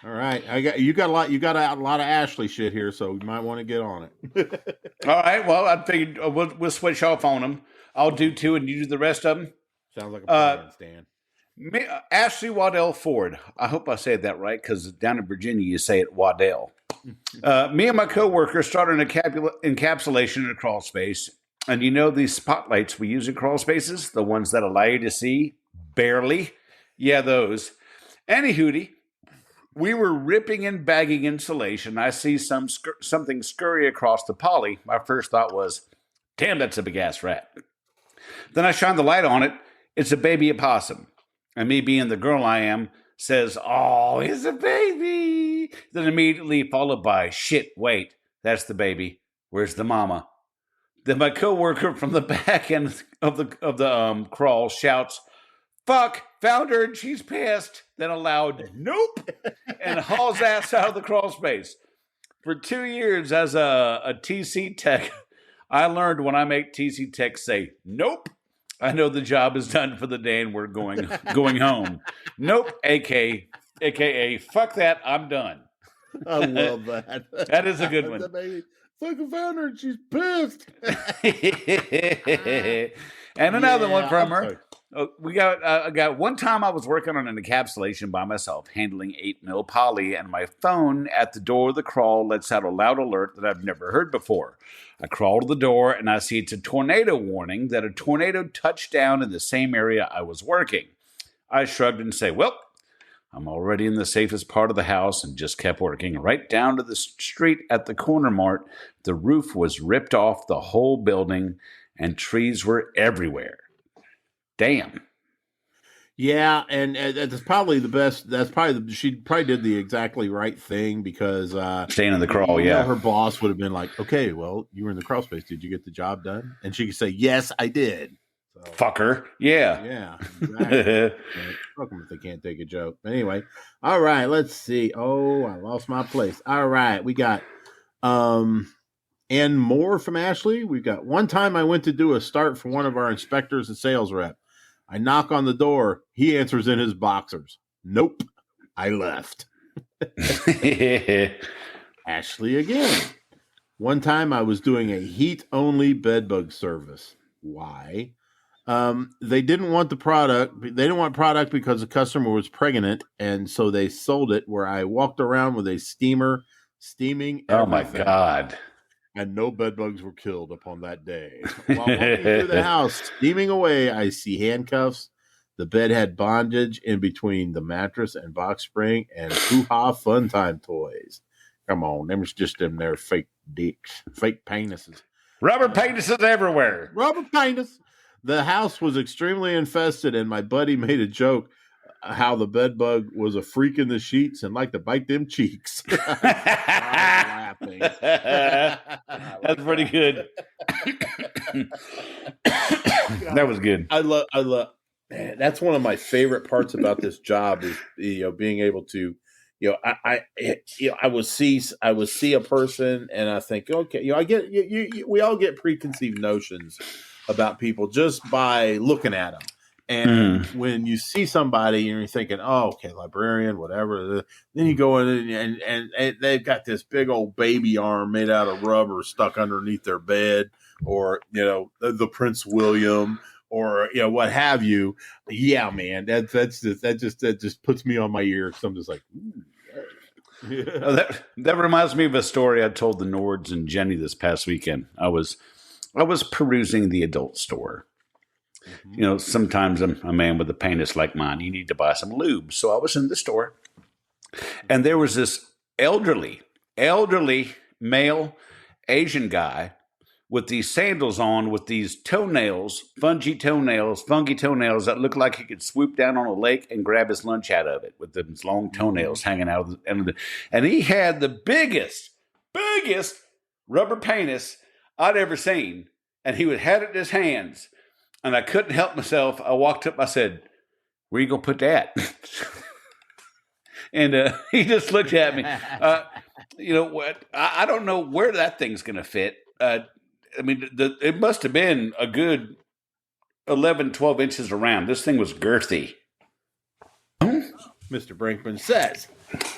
All right, you got a lot of Ashley shit here, so you might want to get on it. All right, well, I figured we'll switch off on them. I'll do two, and you do the rest of them. Sounds like a plan, Stan. Ashley Waddell Ford. I hope I said that right, because down in Virginia you say it Waddell. Me and my coworker started an encapsulation in a crawl space, and these spotlights we use in crawl spaces, the ones that allow you to see barely. Yeah, those. Anywho, We were ripping and bagging insulation. I see something scurry across the poly. My first thought was, damn, that's a big-ass rat. Then I shine the light on it. It's a baby opossum. And me being the girl I am, says, oh, it's a baby. Then immediately followed by, shit, wait, that's the baby. Where's the mama? Then my coworker from the back end of the crawl shouts, fuck, found her and she's pissed. Then aloud, nope, and hauls ass out of the crawl space. For 2 years as a TC tech, I learned when I make TC tech say, nope, I know the job is done for the day and we're going home. Nope, AKA, fuck that, I'm done. I love that. That is a good one. Fucking found her and she's pissed. And another one from her. I got one time I was working on an encapsulation by myself, handling 8mm poly, and my phone at the door of the crawl lets out a loud alert that I've never heard before. I crawl to the door and I see it's a tornado warning that a tornado touched down in the same area I was working. I shrugged and say, well, I'm already in the safest part of the house, and just kept working right down to the street at the corner mart. The roof was ripped off the whole building and trees were everywhere. Damn. Yeah, and that's probably the best. She probably did the exactly right thing because staying in the crawl. Yeah, her boss would have been like, "Okay, well, you were in the crawl space. Did you get the job done?" And she could say, "Yes, I did." So, fucker. Yeah. Yeah. Exactly. Fuck them if they can't take a joke. Anyway, all right. Let's see. Oh, I lost my place. All right, we got and more from Ashley. We've got one time I went to do a start for one of our inspectors and sales rep. I knock on the door. He answers in his boxers. Nope. I left. Ashley again. One time I was doing a heat-only bedbug service. Why? They didn't want the product. They didn't want product because the customer was pregnant, and so they sold it where I walked around with a steamer steaming everything. Oh, my God. And no bedbugs were killed upon that day. While walking through the house, steaming away, I see handcuffs. The bed had bondage in between the mattress and box spring and hoo-ha fun time toys. Come on, them was just them there fake dicks, fake penises. Rubber penises everywhere. Rubber penis. The house was extremely infested, and my buddy made a joke how the bed bug was a freak in the sheets and liked to bite them cheeks. Laughing. That's pretty good. That was good. I love. Man, that's one of my favorite parts about this job is being able to, I would see a person and I think, okay, I get we all get preconceived notions about people just by looking at them. And when you see somebody and you're thinking, oh, okay, librarian, whatever, then you go in and they've got this big old baby arm made out of rubber stuck underneath their bed, or, the Prince William, or, what have you. Yeah, man, that just puts me on my ear. Cause I'm just like, ooh. Yeah. That reminds me of a story I told the Nords and Jenny this past weekend. I was perusing the adult store. Mm-hmm. Sometimes a man with a penis like mine, you need to buy some lube. So I was in the store, and there was this elderly male Asian guy with these sandals on with these funky toenails that look like he could swoop down on a lake and grab his lunch out of it with those long toenails hanging out of the end of the, and he had the biggest rubber penis I'd ever seen, and he had it in his hands. And I couldn't help myself. I walked up. I said, "Where you gonna put that?" And he just looked at me. You know what? I don't know where that thing's gonna fit. It must have been a good 11, 12 inches around. This thing was girthy. Mr. Brinkman says,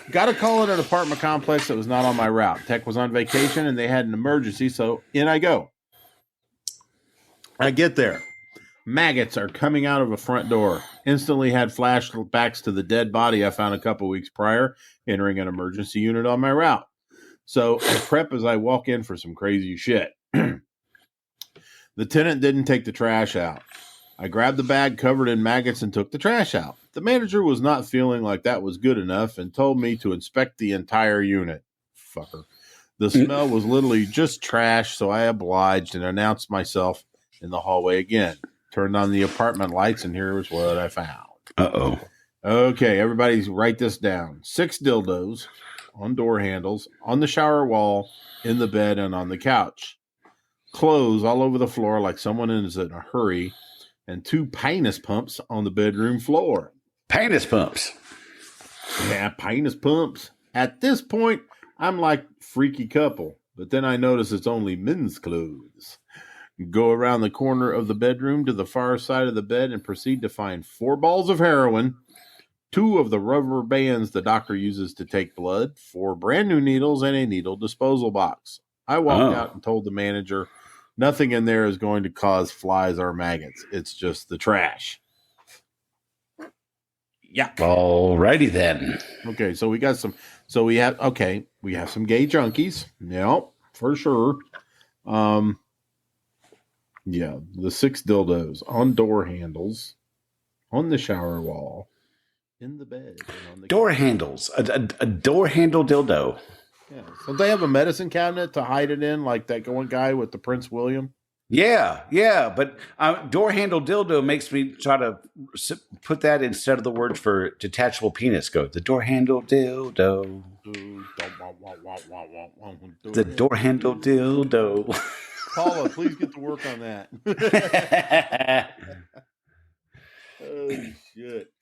got a call at an apartment complex that was not on my route. Tech was on vacation and they had an emergency, so in I go. I get there. Maggots are coming out of a front door. Instantly had flashbacks to the dead body I found a couple weeks prior, entering an emergency unit on my route. So I prep as I walk in for some crazy shit. The tenant didn't take the trash out. I grabbed the bag covered in maggots and took the trash out. The manager was not feeling like that was good enough and told me to inspect the entire unit. Fucker. The smell was literally just trash, so I obliged and announced myself in the hallway again. Turned on the apartment lights, and here was what I found. Uh-oh. Okay, everybody write this down. 6 dildos on door handles, on the shower wall, in the bed, and on the couch. Clothes all over the floor like someone is in a hurry, and 2 penis pumps on the bedroom floor. Penis pumps. Yeah, penis pumps. At this point, I'm like freaky couple, but then I notice it's only men's clothes. Go around the corner of the bedroom to the far side of the bed and proceed to find 4 balls of heroin, 2 of the rubber bands the doctor uses to take blood, 4 brand new needles, and a needle disposal box. I walked out and told the manager, nothing in there is going to cause flies or maggots. It's just the trash. Yeah. Alrighty then. Okay, so we got some. So we have some gay junkies. Yep, for sure. Yeah, the 6 dildos on door handles, on the shower wall, in the bed, and on the Door handles. A door handle dildo. Yeah. So they have a medicine cabinet to hide it in, like that one guy with the Prince William. Yeah, but door handle dildo makes me try to put that instead of the words for detachable penis. Go the door handle dildo. The door handle dildo. Paula, please get to work on that. Oh shit!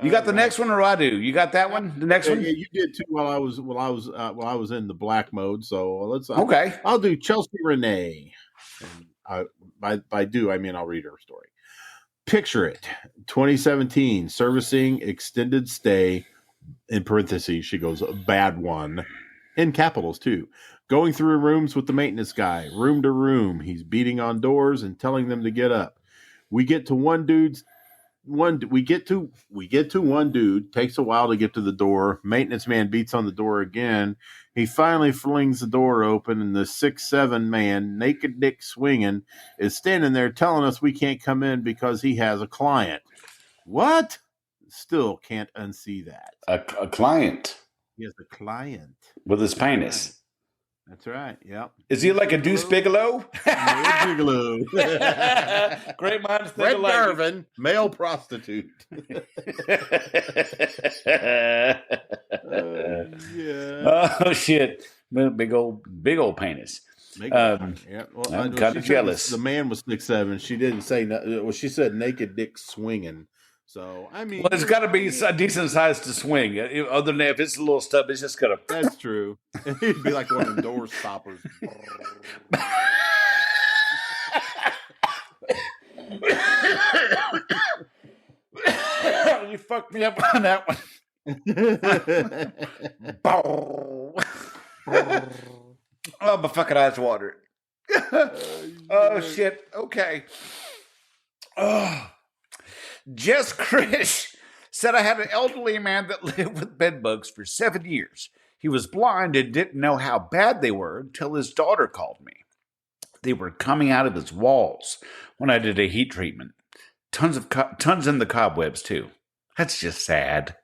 You got the next one, or I do? You got that one? The next one? Yeah, you did too. While I was in the black mode. So let's. Okay. I'll do Chelsea Renee. And by do, I mean I'll read her story. Picture it. 2017, servicing extended stay, in parentheses, she goes, bad one, in capitals too. Going through rooms with the maintenance guy, room to room. He's beating on doors and telling them to get up. We get to one dude. Takes a while to get to the door. Maintenance man beats on the door again. He finally flings the door open, and the 6'7" man, naked dick swinging, is standing there telling us we can't come in because he has a client. What? Still can't unsee that. A client. He has a client With his penis. That's right. Yep. Is he like a Deuce Bigelow? Bigelow. Great minds think Red alike. Garvin, male prostitute. Yeah. Oh shit! Big old penis. Yeah. Well, I'm kind of jealous. The man was 6'7". She didn't say. Well, she said naked dick swinging. So I mean, Well, it's got to be a decent size to swing. Other than that, if it's a little stub, it's just gonna. That's true. It'd be like one of them door stoppers. You fucked me up on that one. Oh, my fucking eyes watered. Oh shit. Okay. Oh. Jess Krish said I had an elderly man that lived with bed bugs for 7 years. He was blind and didn't know how bad they were until his daughter called me. They were coming out of his walls when I did a heat treatment. Tons in the cobwebs too. That's just sad.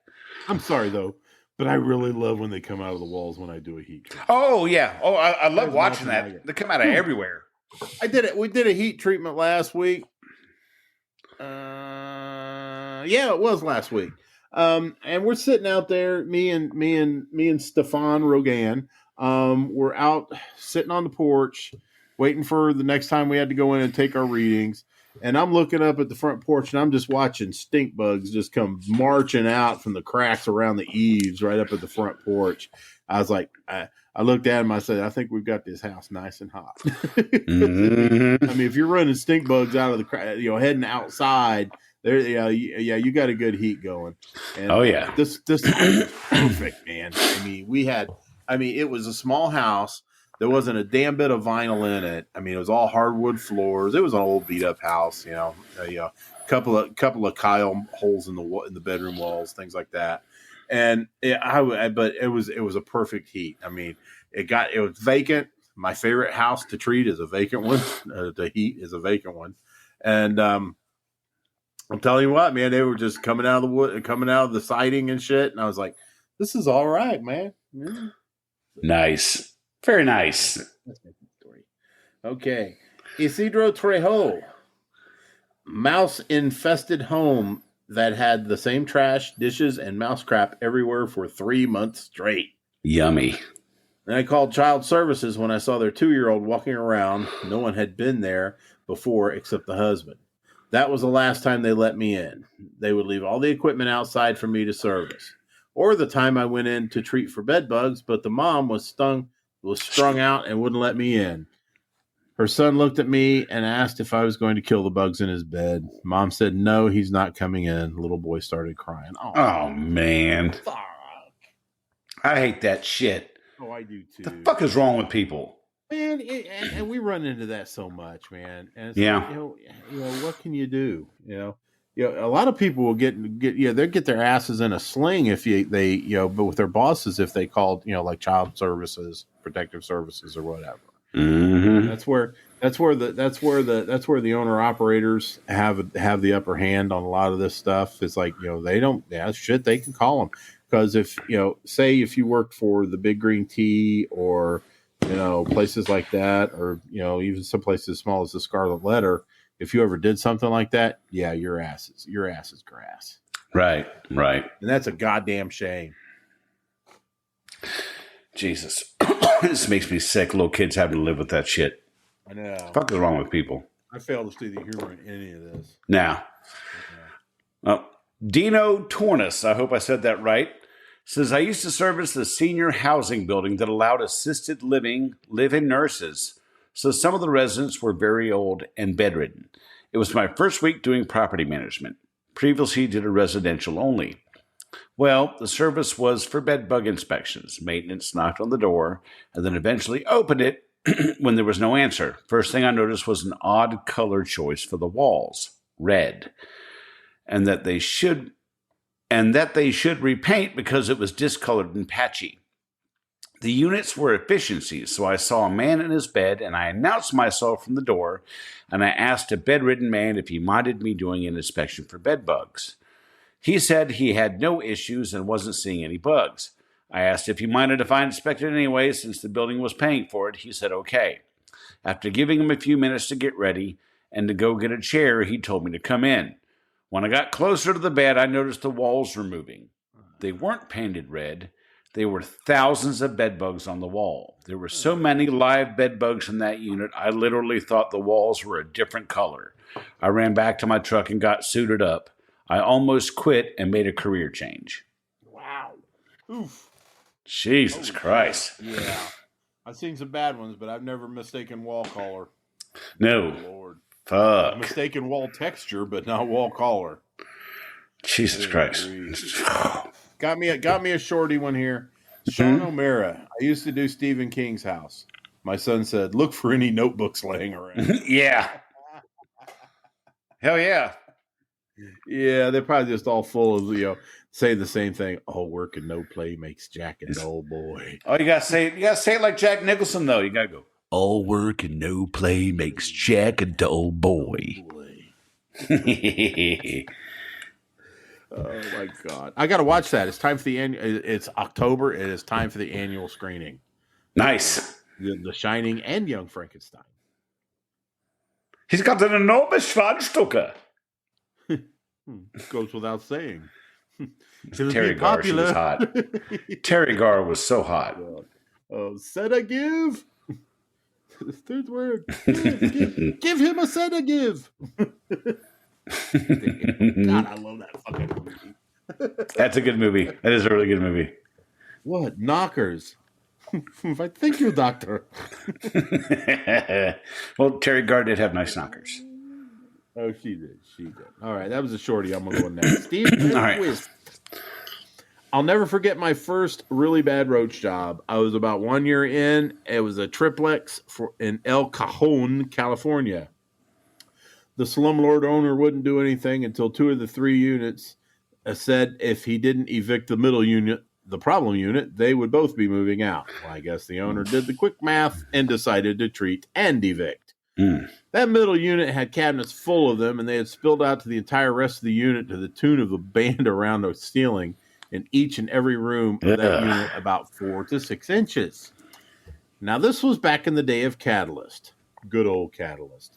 I'm sorry though, but I really love when they come out of the walls when I do a heat treatment. Oh yeah. Oh, I love There's watching nothing that. like it. They come out of everywhere. I did it. We did a heat treatment last week. Yeah, it was last week. And we're sitting out there, me and Stefan Rogan. We're out sitting on the porch, waiting for the next time we had to go in and take our readings. And I'm looking up at the front porch, and I'm just watching stink bugs just come marching out from the cracks around the eaves right up at the front porch. I was like, I looked at him. I said, I think we've got this house nice and hot. Mm-hmm. I mean, if you're running stink bugs out of the crack, heading outside, there, you got a good heat going. And Oh yeah. this is perfect, man. It was a small house. There wasn't a damn bit of vinyl in it. I mean, it was all hardwood floors. It was an old beat up house, a couple of Kyle holes in the bedroom walls, things like that. And but it was a perfect heat. I mean, it was vacant. My favorite house to treat is a vacant one. The heat is a vacant one, and I'm telling you what, man, they were just coming out of the wood, coming out of the siding and shit, and I was like, "This is all right, man." Yeah. Nice. Very nice. That's my story. Okay, Isidro Trejo, mouse-infested home that had the same trash, dishes, and mouse crap everywhere for 3 months straight. Yummy. And I called child services when I saw their 2-year-old walking around. No one had been there before except the husband. That was the last time they let me in. They would leave all the equipment outside for me to service. Or the time I went in to treat for bed bugs, but the mom was strung out and wouldn't let me in. Her son looked at me and asked if I was going to kill the bugs in his bed. Mom said, no, he's not coming in. Little boy started crying. Oh, man. Fuck. I hate that shit. Oh, I do too. The fuck is wrong with people? Man, and we run into that so much, man. And it's Yeah. like, you know, what can you do? You know, a lot of people will get they'll get their asses in a sling if but with their bosses if they called, like child services, protective services, or whatever. Mm-hmm. That's where the owner operators have the upper hand on a lot of this stuff. It's like, they don't, they can call them, because if say if you worked for the Big Green Tea or places like that, or even some places as small as the Scarlet Letter, if you ever did something like that, your ass is grass. Right. And that's a goddamn shame. Jesus. This makes me sick. Little kids having to live with that shit. I know. Fuck is wrong with people? I fail to see the humor in any of this. Now, Dino Tornis, I hope I said that right, says, I used to service the senior housing building that allowed assisted living live-in nurses, so some of the residents were very old and bedridden. It was my first week doing property management. Previously did a residential only. Well, the service was for bed bug inspections. Maintenance knocked on the door and then eventually opened it when there was no answer. First thing I noticed was an odd color choice for the walls, red, and that they should repaint because it was discolored and patchy. The units were efficiencies, so I saw a man in his bed, and I announced myself from the door, and I asked a bedridden man if he minded me doing an inspection for bed bugs. He said he had no issues and wasn't seeing any bugs. I asked if he minded if I inspected anyway, since the building was paying for it. He said okay. After giving him a few minutes to get ready and to go get a chair, he told me to come in. When I got closer to the bed, I noticed the walls were moving. They weren't painted red. There were thousands of bed bugs on the wall. There were so many live bed bugs in that unit, I literally thought the walls were a different color. I ran back to my truck and got suited up. I almost quit and made a career change. Wow. Oof. Jesus Christ. Yeah. I've seen some bad ones, but I've never mistaken wall color. No. Oh, Lord. Fuck. Mistaken wall texture, but not wall color. Jesus Christ. Got me a shorty one here. Sean O'Mara. I used to do Stephen King's house. My son said, look for any notebooks laying around. Yeah. Hell yeah. Yeah, they're probably just all full of, say the same thing. All work and no play makes Jack a dull boy. Oh, you gotta say it like Jack Nicholson, though. You gotta go. All work and no play makes Jack a dull boy. Oh my God! I got to watch that. It's time for the It's October. It is time for the annual screening. Nice. The Shining and Young Frankenstein. He's got an enormous Schwanzstücke. Goes without saying. Terry Garr, she was hot. Terry Garr was so hot. Sedative. Third word. Give him a sedative. God, I love that fucking movie. That's a good movie. That is a really good movie. What? Knockers. I thank you, doctor. Well, Terry Garr did have nice knockers. Oh, she did. All right, that was a shorty. I'm going to go next. Steve All right. Quiz. I'll never forget my first really bad roach job. I was about 1 year in. It was a triplex in El Cajon, California. The slumlord owner wouldn't do anything until 2 of the 3 units said if he didn't evict the middle unit, the problem unit, they would both be moving out. Well, I guess the owner did the quick math and decided to treat and evict. Mm. That middle unit had cabinets full of them, and they had spilled out to the entire rest of the unit to the tune of a band around the ceiling in each and every room of that unit, about 4 to 6 inches. Now, this was back in the day of Catalyst. Good old Catalyst.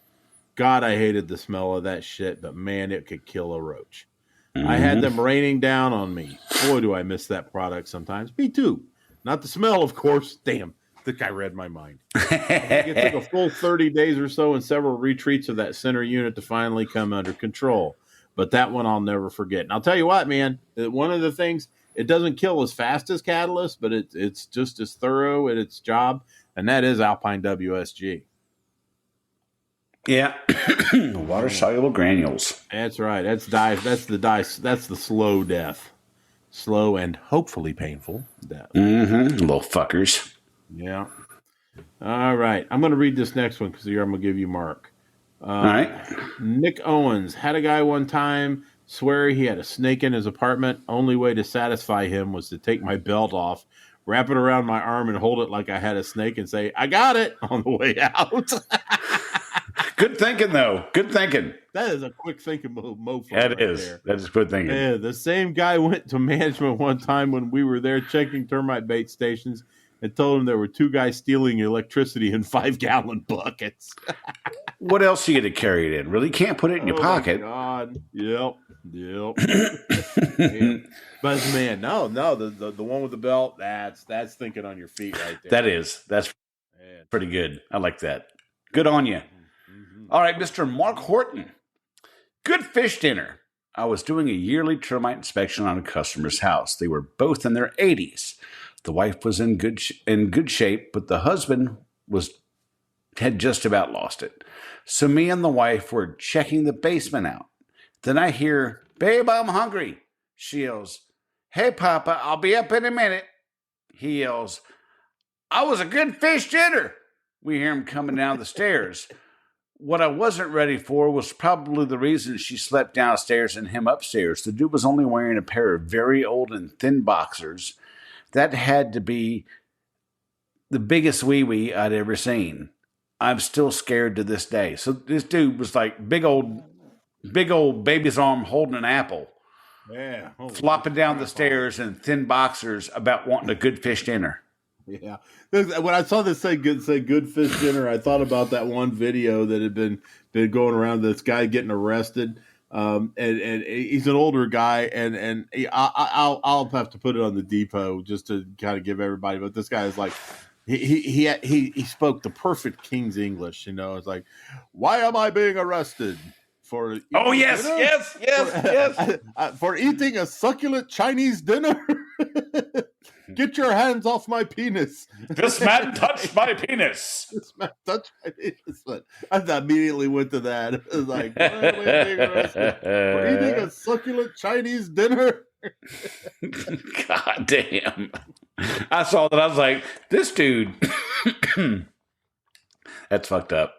God, I hated the smell of that shit, but man, it could kill a roach. Mm-hmm. I had them raining down on me. Boy, do I miss that product sometimes. Me too. Not the smell, of course. Damn, the guy read my mind. It took a full 30 days or so and several retreats of that center unit to finally come under control. But that one I'll never forget. And I'll tell you what, man, one of the things, it doesn't kill as fast as Catalyst, but it's just as thorough at its job, and that is Alpine WSG. Yeah, water soluble granules. That's right. That's the slow death, slow and hopefully painful death. Mm-hmm. Little fuckers. Yeah. All right. I'm going to read this next one because I'm going to give you Mark. All right. Nick Owens had a guy one time swear he had a snake in his apartment. Only way to satisfy him was to take my belt off, wrap it around my arm, and hold it like I had a snake and say, "I got it," on the way out. Good thinking, though. Good thinking. That is a quick thinking mofo. That is. That is good thinking. Yeah, the same guy went to management one time when we were there checking termite bait stations and told him there were 2 guys stealing electricity in 5-gallon buckets. What else are you going to carry it in? Really can't put it in your pocket. God. Yep. Yeah. But man, no, the one with the belt, that's thinking on your feet right there. That's pretty good. I like that. Good on you. All right, Mr. Mark Horton. Good fish dinner. I was doing a yearly termite inspection on a customer's house. They were both in their 80s. The wife was in good shape, but the husband had just about lost it. So me and the wife were checking the basement out. Then I hear, "Babe, I'm hungry." She yells, "Hey, Papa, I'll be up in a minute." He yells, "I was a good fish dinner." We hear him coming down the stairs. What I wasn't ready for was probably the reason she slept downstairs and him upstairs. The dude was only wearing a pair of very old and thin boxers. That had to be the biggest wee-wee I'd ever seen. I'm still scared to this day. So this dude was like big old baby's arm holding an apple. Yeah. Flopping down the stairs in thin boxers about wanting a good fish dinner. Yeah. When I saw this say good fish dinner, I thought about that one video that had been going around, this guy getting arrested. And he's an older guy, and I'll have to put it on the depot just to kind of give everybody. But this guy is like, he spoke the perfect King's English. It's like, "Why am I being arrested for?" Oh yes, dinner? yes. For eating a succulent Chinese dinner. Get your hands off my penis. This man touched my penis. This man touched my penis. But I immediately went to that. It was like, "Why am I being arrested for eating a succulent Chinese dinner?" God damn. I saw that. I was like, this dude. That's fucked up.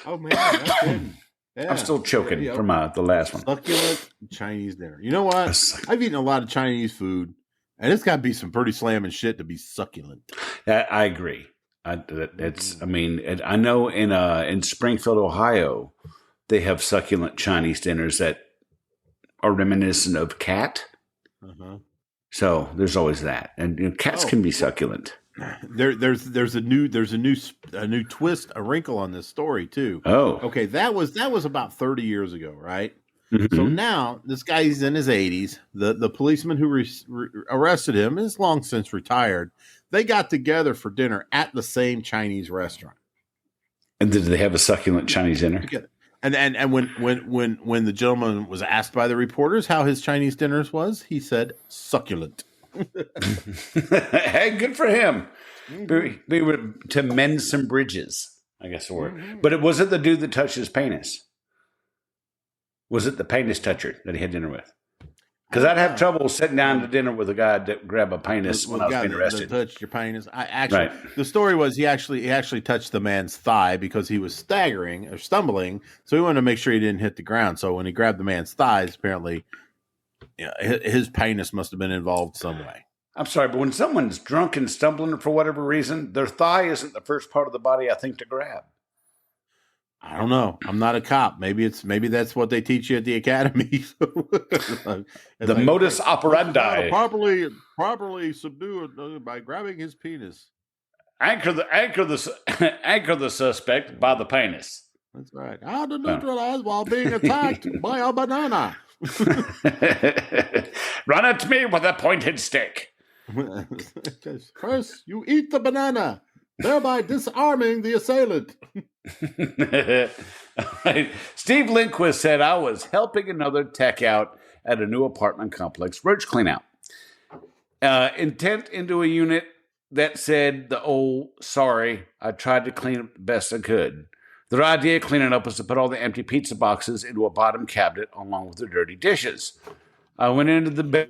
Oh, man. That's good. Yeah. I'm still choking from the last one. Succulent Chinese dinner. You know what? I've eaten a lot of Chinese food, and it's got to be some pretty slamming shit to be succulent. I agree. I know in Springfield, Ohio, they have succulent Chinese dinners that are reminiscent of cat. Uh-huh. So there's always that, and cats can be succulent. There's a new twist, a wrinkle on this story too. Oh, okay, that was about 30 years ago, right? Mm-hmm. So now this guy's in his 80s. The policeman who arrested him is long since retired. They got together for dinner at the same Chinese restaurant. And did they have a succulent Chinese dinner? Together. And when the gentleman was asked by the reporters how his Chinese dinners was, he said succulent. Hey, good for him. They were to mend some bridges, I guess the word. Mm-hmm. But was it the dude that touched his penis? Was it the penis toucher that he had dinner with? Because I'd have trouble sitting down to dinner with a guy that grabbed a penis when I was being arrested. Touched your penis. The story was he actually touched the man's thigh because he was staggering or stumbling, so he wanted to make sure he didn't hit the ground. So when he grabbed the man's thighs, apparently, his penis must have been involved some way. I'm sorry, but when someone's drunk and stumbling for whatever reason, their thigh isn't the first part of the body I think to grab. I don't know. I'm not a cop. Maybe that's what they teach you at the academy. The modus operandi. Properly subdue it by grabbing his penis. Anchor the suspect by the penis. That's right. How to neutralize while being attacked by a banana. Run at me with a pointed stick. First, you eat the banana, thereby disarming the assailant. Right. Steve Lindquist said, I was helping another tech out at a new apartment complex, roach clean out. Intent into a unit that said sorry, I tried to clean up the best I could. Their idea of cleaning up was to put all the empty pizza boxes into a bottom cabinet along with the dirty dishes. I went into the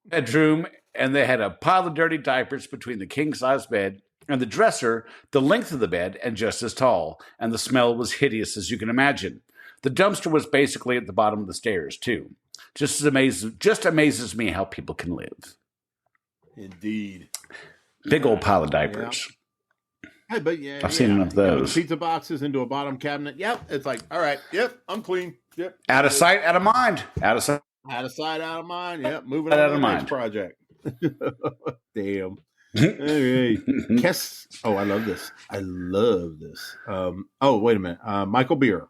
bedroom and they had a pile of dirty diapers between the king-size bed and the dresser, the length of the bed, and just as tall. And the smell was hideous, as you can imagine. The dumpster was basically at the bottom of the stairs, too. Just amazes me how people can live. Indeed. Big old pile of diapers. Hey, but I've seen enough of those. Pizza boxes into a bottom cabinet. Yep. It's like, all right. Yep. I'm clean. Yep. Out of sight, out of mind. Out of sight. Out of sight, out of mind. Yep. Moving Out on of to the mind. next project. Damn. All right. Oh, I love this. Wait a minute. Michael Beer.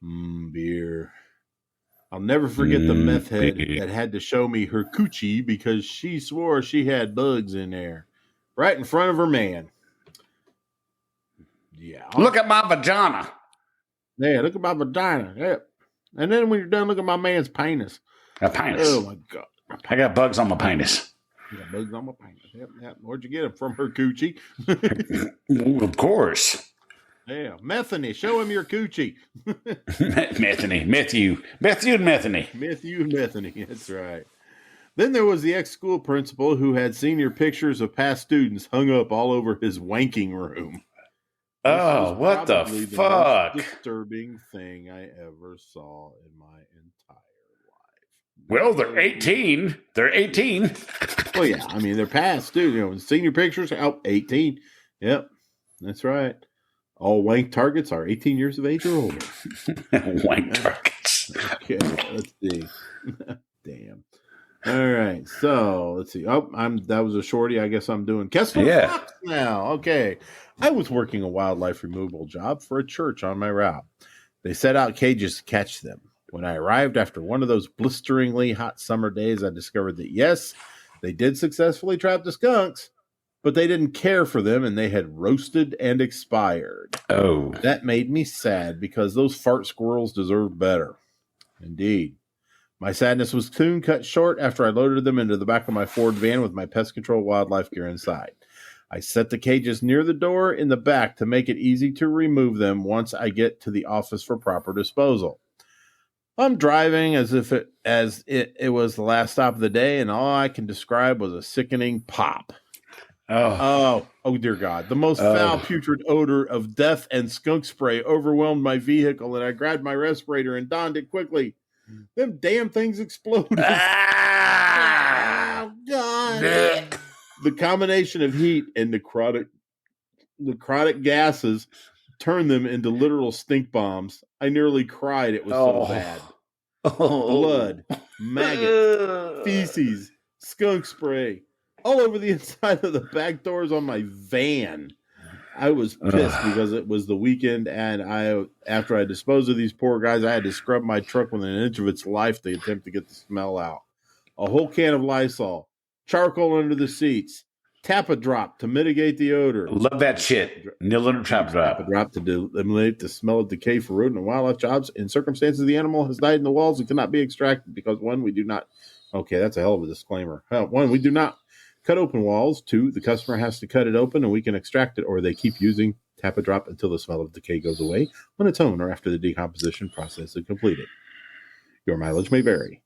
Beer. I'll never forget the meth head that had to show me her coochie because she swore she had bugs in there. Right in front of her man. Yeah. Look at my vagina. Yeah, look at my vagina. Yep. And then when you're done, look at my man's penis. A penis. Oh, my God. I got bugs on my penis. I got bugs on my penis. Yep. Where'd you get them? From her coochie? Of course. Yeah. Methany. Show him your coochie. Methany. Matthew and Methany. Matthew and Methany. That's right. Then there was the ex-school principal who had senior pictures of past students hung up all over his wanking room. Oh, what the fuck? Most disturbing thing I ever saw in my entire life. Well, they're 18. They're 18. Well, yeah. I mean, they're past students. Senior pictures, 18. Yep. That's right. All wank targets are 18 years of age or older. Wank targets. Okay, let's see. Damn. All right, so let's see. That was a shorty. I guess I'm doing Kessler Fox now. Okay. I was working a wildlife removal job for a church on my route. They set out cages to catch them. When I arrived after one of those blisteringly hot summer days, I discovered that yes, they did successfully trap the skunks, but they didn't care for them and they had roasted and expired. Oh. That made me sad because those fart squirrels deserve better. Indeed. My sadness was soon cut short after I loaded them into the back of my Ford van with my pest control wildlife gear inside. I set the cages near the door in the back to make it easy to remove them once I get to the office for proper disposal. I'm driving as if it was the last stop of the day, and all I can describe was a sickening pop. Oh dear God. The most foul, putrid odor of death and skunk spray overwhelmed my vehicle, and I grabbed my respirator and donned it quickly. Them damn things exploded. Oh, God. The combination of heat and necrotic gases turned them into literal stink bombs. I nearly cried. It was so bad. Blood, maggot, feces, skunk spray, all over the inside of the back doors on my van. I was pissed because it was the weekend, and after I disposed of these poor guys, I had to scrub my truck within an inch of its life to attempt to get the smell out. A whole can of Lysol, charcoal under the seats, Tap-A-Drop to mitigate the odor. Love that shit. Nil and Tap-A-Drop. Tap-A-Drop to eliminate the smell of decay for rodent and wildlife jobs. In circumstances, the animal has died in the walls and cannot be extracted because one, we do not. Okay, that's a hell of a disclaimer. One, we do not cut open walls. Two, the customer has to cut it open and we can extract it, or they keep using Tap-A-Drop until the smell of decay goes away on its own or after the decomposition process is completed. Your mileage may vary.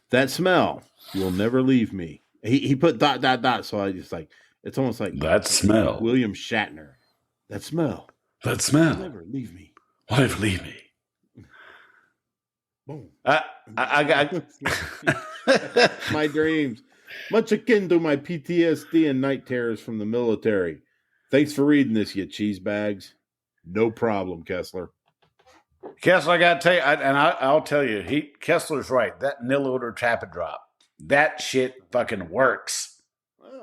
That smell will never leave me. He put ... So I just it's almost like that smell. William Shatner. That smell. That smell. Will never leave me. Will never leave me. Boom. I got my dreams. Much akin to my PTSD and night terrors from the military. Thanks for reading this, you cheese bags. No problem, Kessler. Kessler, I got to tell you, I'll tell you, Kessler's right. That nil odor tap and drop, that shit fucking works.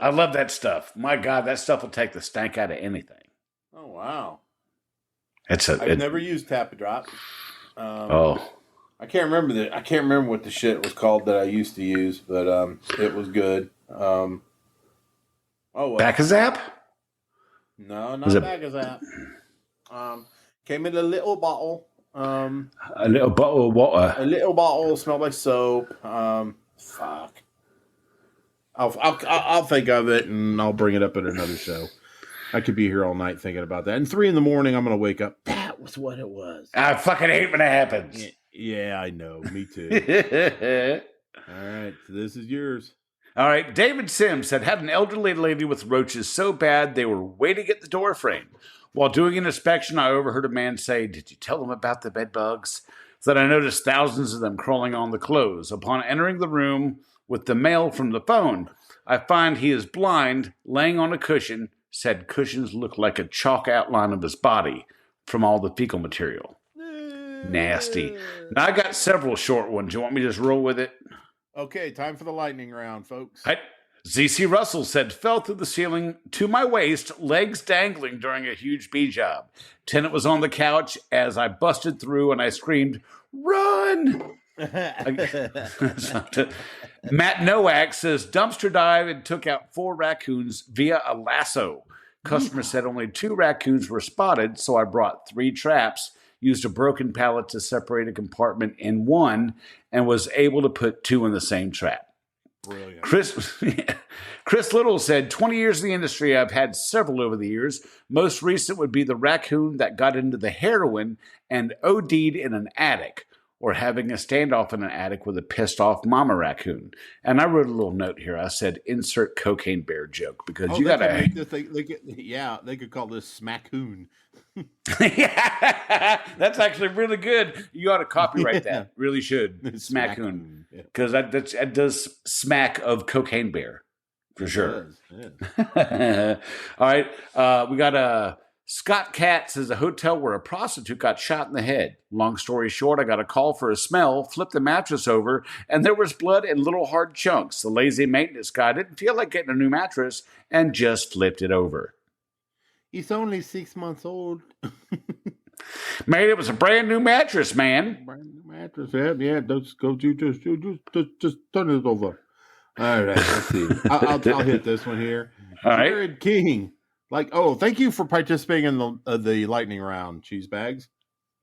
I love that stuff. My God, that stuff will take the stank out of anything. Oh wow! I've never used Tap and Drop. I can't remember what the shit was called that I used to use, but it was good. Back-a-zap? No, not Back-a-zap. Came in a little bottle. A little bottle of water. A little bottle, smelled like soap. Fuck. I'll think of it and I'll bring it up at another show. I could be here all night thinking about that. And 3 a.m, I'm going to wake up. That was what it was. I fucking hate when it happens. Yeah, I know. Me too. All right, so this is yours. All right, David Sims said, had an elderly lady with roaches so bad they were waiting at the door frame. While doing an inspection, I overheard a man say, "Did you tell them about the bed bugs?" That I noticed thousands of them crawling on the clothes. Upon entering the room with the mail from the phone, I find he is blind, laying on a cushion. Said cushions look like a chalk outline of his body from all the fecal material. Nasty. Now, I got several short ones. You want me to just roll with it? Okay, time for the lightning round, folks. ZC Russell said, fell through the ceiling to my waist, legs dangling during a huge bee job. Tenant was on the couch as I busted through and I screamed, "Run!" Matt Nowak says, dumpster dive and took out 4 raccoons via a lasso. Customer said only 2 raccoons were spotted, so I brought 3 traps, used a broken pallet to separate a compartment in one, and was able to put 2 in the same trap. Brilliant. Chris Little said, 20 years in the industry, I've had several over the years. Most recent would be the raccoon that got into the heroin and OD'd in an attic, or having a standoff in an attic with a pissed off mama raccoon. And I wrote a little note here. I said, insert cocaine bear joke, because you got to. They could call this Smackoon. Yeah, that's actually really good. You ought to copyright that. Really should. Smackoon. Because that does smack of cocaine bear. For sure. Yeah. All right. We got Scott Katz says a hotel where a prostitute got shot in the head. Long story short, I got a call for a smell, flipped the mattress over, and there was blood in little hard chunks. The lazy maintenance guy didn't feel like getting a new mattress and just flipped it over. He's only 6 months old. Man, it was a brand new mattress, man. Brand new mattress, yeah. Just turn it over. All right, let's see. I'll hit this one here. All right. Jared King. Thank you for participating in the lightning round, cheese bags.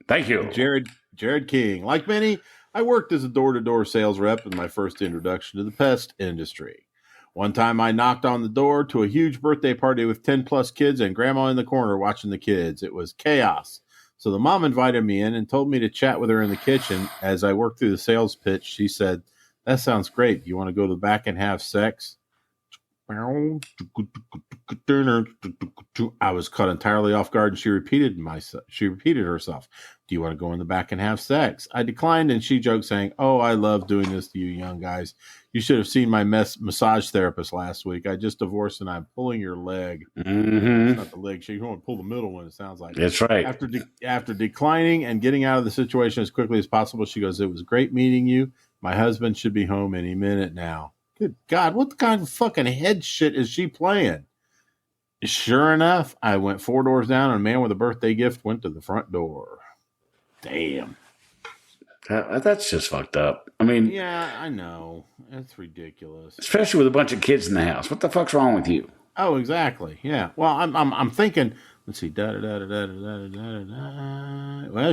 Thank you. Jared King. Like many, I worked as a door-to-door sales rep in my first introduction to the pest industry. One time I knocked on the door to a huge birthday party with 10-plus kids and grandma in the corner watching the kids. It was chaos. So the mom invited me in and told me to chat with her in the kitchen. As I worked through the sales pitch, she said, "That sounds great. You want to go to the back and have sex?" I was caught entirely off guard, and she repeated herself. "Do you want to go in the back and have sex?" I declined, and she joked, saying, "Oh, I love doing this to you young guys. You should have seen my massage therapist last week. I just divorced, and I'm pulling your leg." Mm-hmm. It's not the leg. She's going to pull the middle one, it sounds like. That's right. After declining and getting out of the situation as quickly as possible, she goes, "It was great meeting you. My husband should be home any minute now." Good God, what kind of fucking head shit is she playing? Sure enough, I went 4 doors down, and a man with a birthday gift went to the front door. Damn. That's just fucked up. I mean, yeah, I know. It's ridiculous. Especially with a bunch of kids in the house. What the fuck's wrong with you? Oh, exactly. Yeah. Well, I'm thinking. Let's see. Well,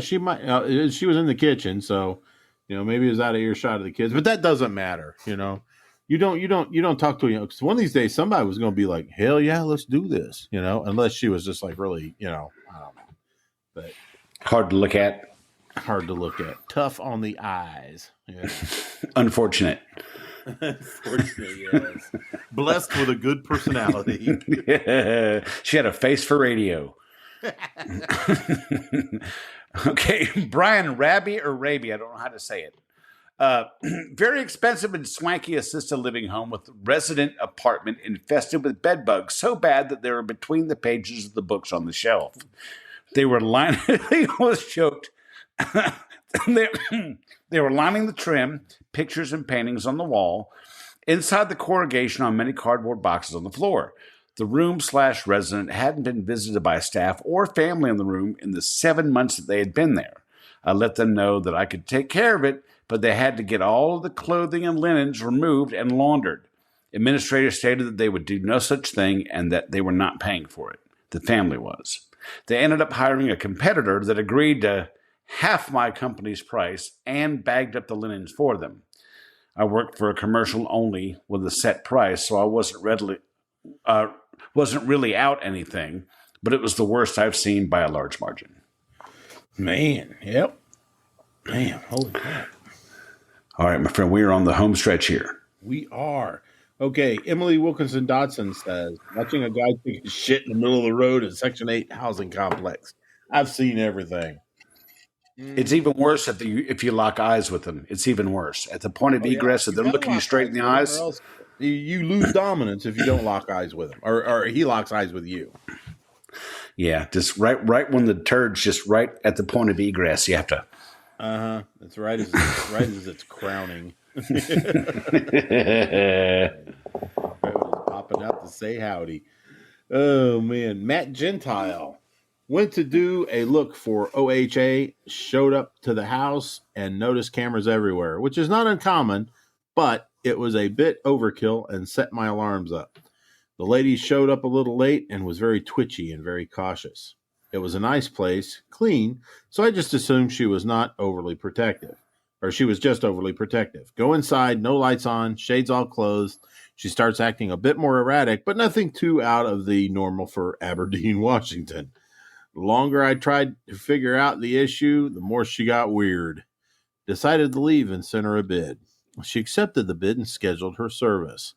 she might. She was in the kitchen, so maybe it was out of earshot of the kids. But that doesn't matter. You don't talk to because one of these days somebody was going to be like, "Hell yeah, let's do this," unless she was just like really, I don't know, but hard to look at, tough on the eyes. Yeah. Unfortunate, yes. Blessed with a good personality. Yeah. She had a face for radio. Okay, Brian Raby, I don't know how to say it. Very expensive and swanky assisted living home with resident apartment infested with bed bugs so bad that they were between the pages of the books on the shelf. They were lining. They was choked. they, they were lining the trim, pictures and paintings on the wall, inside the corrugation on many cardboard boxes on the floor. The room/resident hadn't been visited by staff or family in the room in the 7 months that they had been there. I let them know that I could take care of it, but they had to get all of the clothing and linens removed and laundered. Administrators stated that they would do no such thing and that they were not paying for it. The family was. They ended up hiring a competitor that agreed to half my company's price and bagged up the linens for them. I worked for a commercial only with a set price, so I wasn't really out anything, but it was the worst I've seen by a large margin. Man, yep. Man, holy crap. All right, my friend, we are on the home stretch here. We are. Okay, Emily Wilkinson Dotson says, watching a guy take a shit in the middle of the road at Section 8 housing complex. I've seen everything. It's even worse if you lock eyes with them. It's even worse. At the point of egress, if they're looking you straight in the eyes. You lose dominance if you don't lock eyes with him, or he locks eyes with you. Yeah, just right when the turd's just right at the point of egress, you have to. That's right as it's crowning. Popping out to say howdy. Oh man, Matt Gentile went to do a look for OHA, showed up to the house and noticed cameras everywhere, which is not uncommon, but it was a bit overkill and set my alarms up. The lady showed up a little late and was very twitchy and very cautious. It was a nice place, clean, so I just assumed she was not overly protective. Or she was just overly protective. Go inside, no lights on, shades all closed. She starts acting a bit more erratic, but nothing too out of the normal for Aberdeen, Washington. The longer I tried to figure out the issue, the more she got weird. Decided to leave and sent her a bid. She accepted the bid and scheduled her service.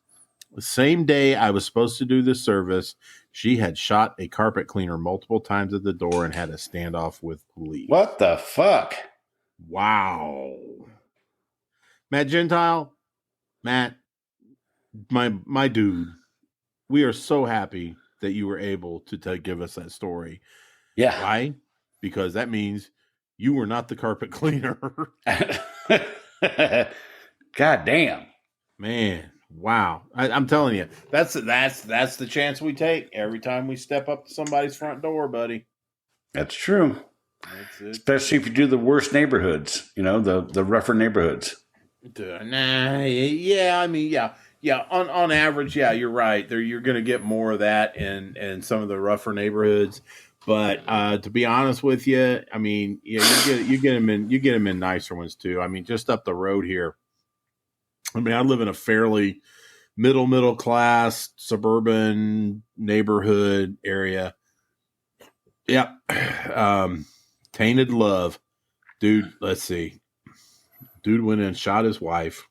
The same day I was supposed to do the service, she had shot a carpet cleaner multiple times at the door and had a standoff with police. What the fuck? Wow. Matt Gentile, Matt, my dude, we are so happy that you were able to give us that story. Yeah. Why? Because that means you were not the carpet cleaner. God damn. Man, wow. I'm telling you, that's the chance we take every time we step up to somebody's front door, buddy. That's true. That's it. Especially if you do the worst neighborhoods, the rougher neighborhoods. Yeah. I mean, yeah. On average, yeah, you're right. You're going to get more of that in some of the rougher neighborhoods. But to be honest with you, I mean, yeah, you get them in nicer ones too. I mean, just up the road here. I mean, I live in a fairly middle class suburban neighborhood area. Yeah. Tainted Love. Dude, let's see. Dude went in and shot his wife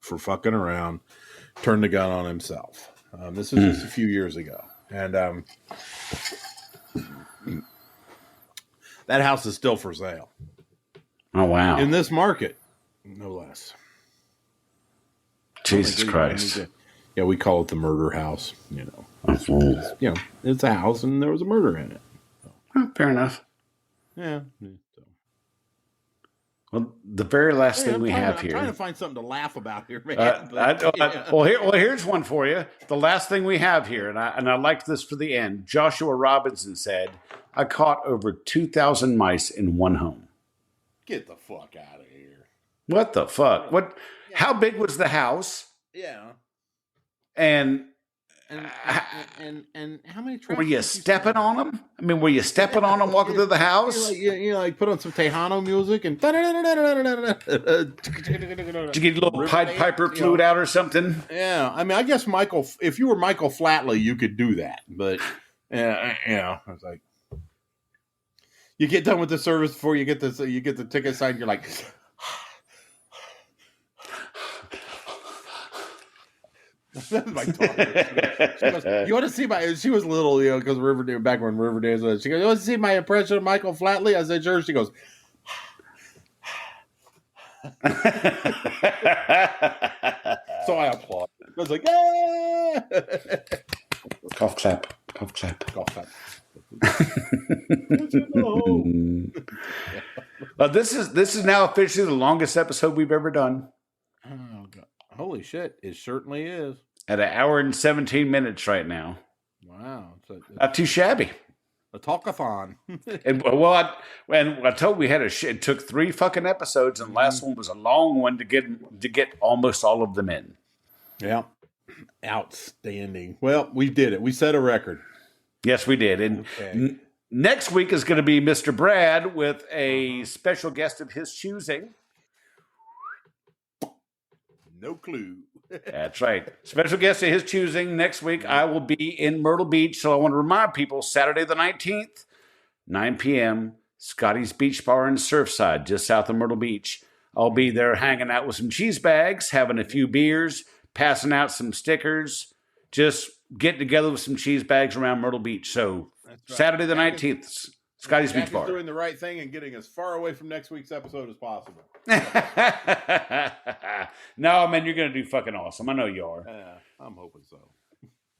for fucking around, turned the gun on himself. This was just a few years ago. And that house is still for sale. Oh, wow. In this market, no less. Jesus Christ. Yeah, we call it the murder house, It's a house and there was a murder in it. Fair enough. Yeah. Well, the very last thing we have here. I'm trying to find something to laugh about here, man. Here's one for you. The last thing we have here, and I like this for the end. Joshua Robinson said, "I caught over 2,000 mice in one home." Get the fuck out of here! What the fuck? What? Yeah. How big was the house? Yeah. And how many? Were you stepping on them? I mean, were you stepping on them walking through the house? You like put on some Tejano music and. Did you get a little Pied Piper fluid out or something? Yeah, I mean, I guess if you were Michael Flatley, you could do that. But I was like, you get done with the service before you get the ticket signed. You're like. That's my daughter. She goes, you want to see my? She was little, because Riverdale back when Riverdale was. She goes, you want to see my impression of Michael Flatley? I said, sure. She goes. So I applaud. I was like, yeah. Cough clap, cough clap, cough clap. This is now officially the longest episode we've ever done. Oh, God. Holy shit. It certainly is. At an hour and 17 minutes right now. Wow. Not too shabby. A talkathon. And I told we had it took 3 fucking episodes, and the last one was a long one to get almost all of them in. Yeah. Outstanding. Well, we did it. We set a record. Yes, we did. And Okay. next week is going to be Mr. Brad with a special guest of his choosing. No clue. That's right. Special guest of his choosing. Next week, I will be in Myrtle Beach. So I want to remind people, Saturday the 19th, 9 p.m., Scotty's Beach Bar in Surfside, just south of Myrtle Beach. I'll be there hanging out with some cheese bags, having a few beers, passing out some stickers, just getting together with some cheese bags around Myrtle Beach. So Right. Saturday the 19th, Scotty's Jack Beach is Bar. doing the right thing and getting as far away from next week's episode as possible. No, man, you're going to do fucking awesome. I know you are. I'm hoping so.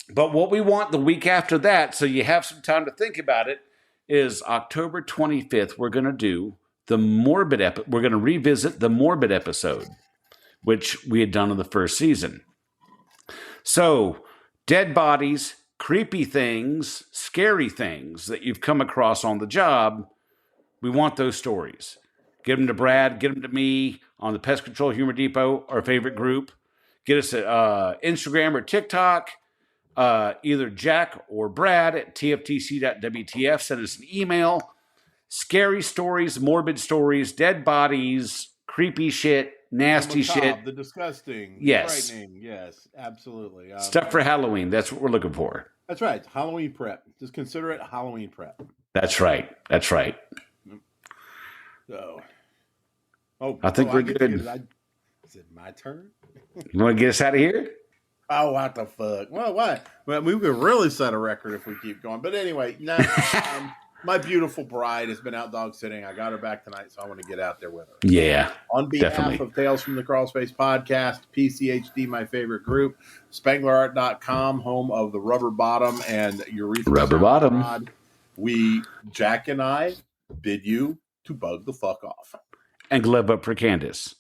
But what we want the week after that, so you have some time to think about it, is October 25th. We're going to do the Morbid we're going to revisit the Morbid episode, which we had done in the first season. So, dead bodies, creepy things, scary things that you've come across on the job, we want those stories. Get them to Brad, get them to me on the Pest Control Humor Depot, our favorite group. Get us at Instagram or TikTok, either Jack or Brad at tftc.wtf. Send us an email. Scary stories, morbid stories, dead bodies, creepy shit, nasty shit. The disgusting. Yes. The frightening. Yes, absolutely. Stuff for Halloween. That's what we're looking for. That's right. It's Halloween prep. Just consider it Halloween prep. That's right. That's right. So, I think we're good. Is it my turn? You want to get us out of here? Oh, what the fuck? Well, what? Well, we could really set a record if we keep going. But anyway, my beautiful bride has been out dog sitting. I got her back tonight, so I want to get out there with her. Yeah. On behalf definitely. of Tales from the Crawlspace podcast, PCHD, my favorite group, SpanglerArt.com, home of the Rubber Bottom and Urethra Rubber Bottom. Rod, Jack and I, bid you to bug the fuck off. And glove up for Candace.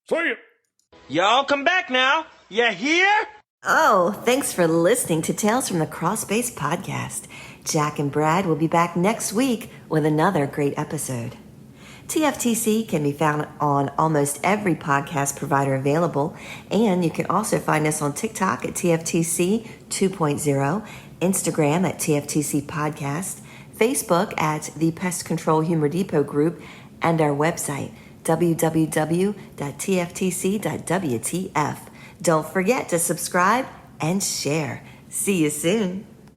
See ya. Y'all come back now. You hear? Oh, thanks for listening to Tales from the Crawlspace podcast. Jack and Brad will be back next week with another great episode. TFTC can be found on almost every podcast provider available, and you can also find us on TikTok at TFTC 2.0, Instagram at TFTC Podcast, Facebook at the Pest Control Humor Depot Group, and our website, www.tftc.wtf. Don't forget to subscribe and share. See you soon.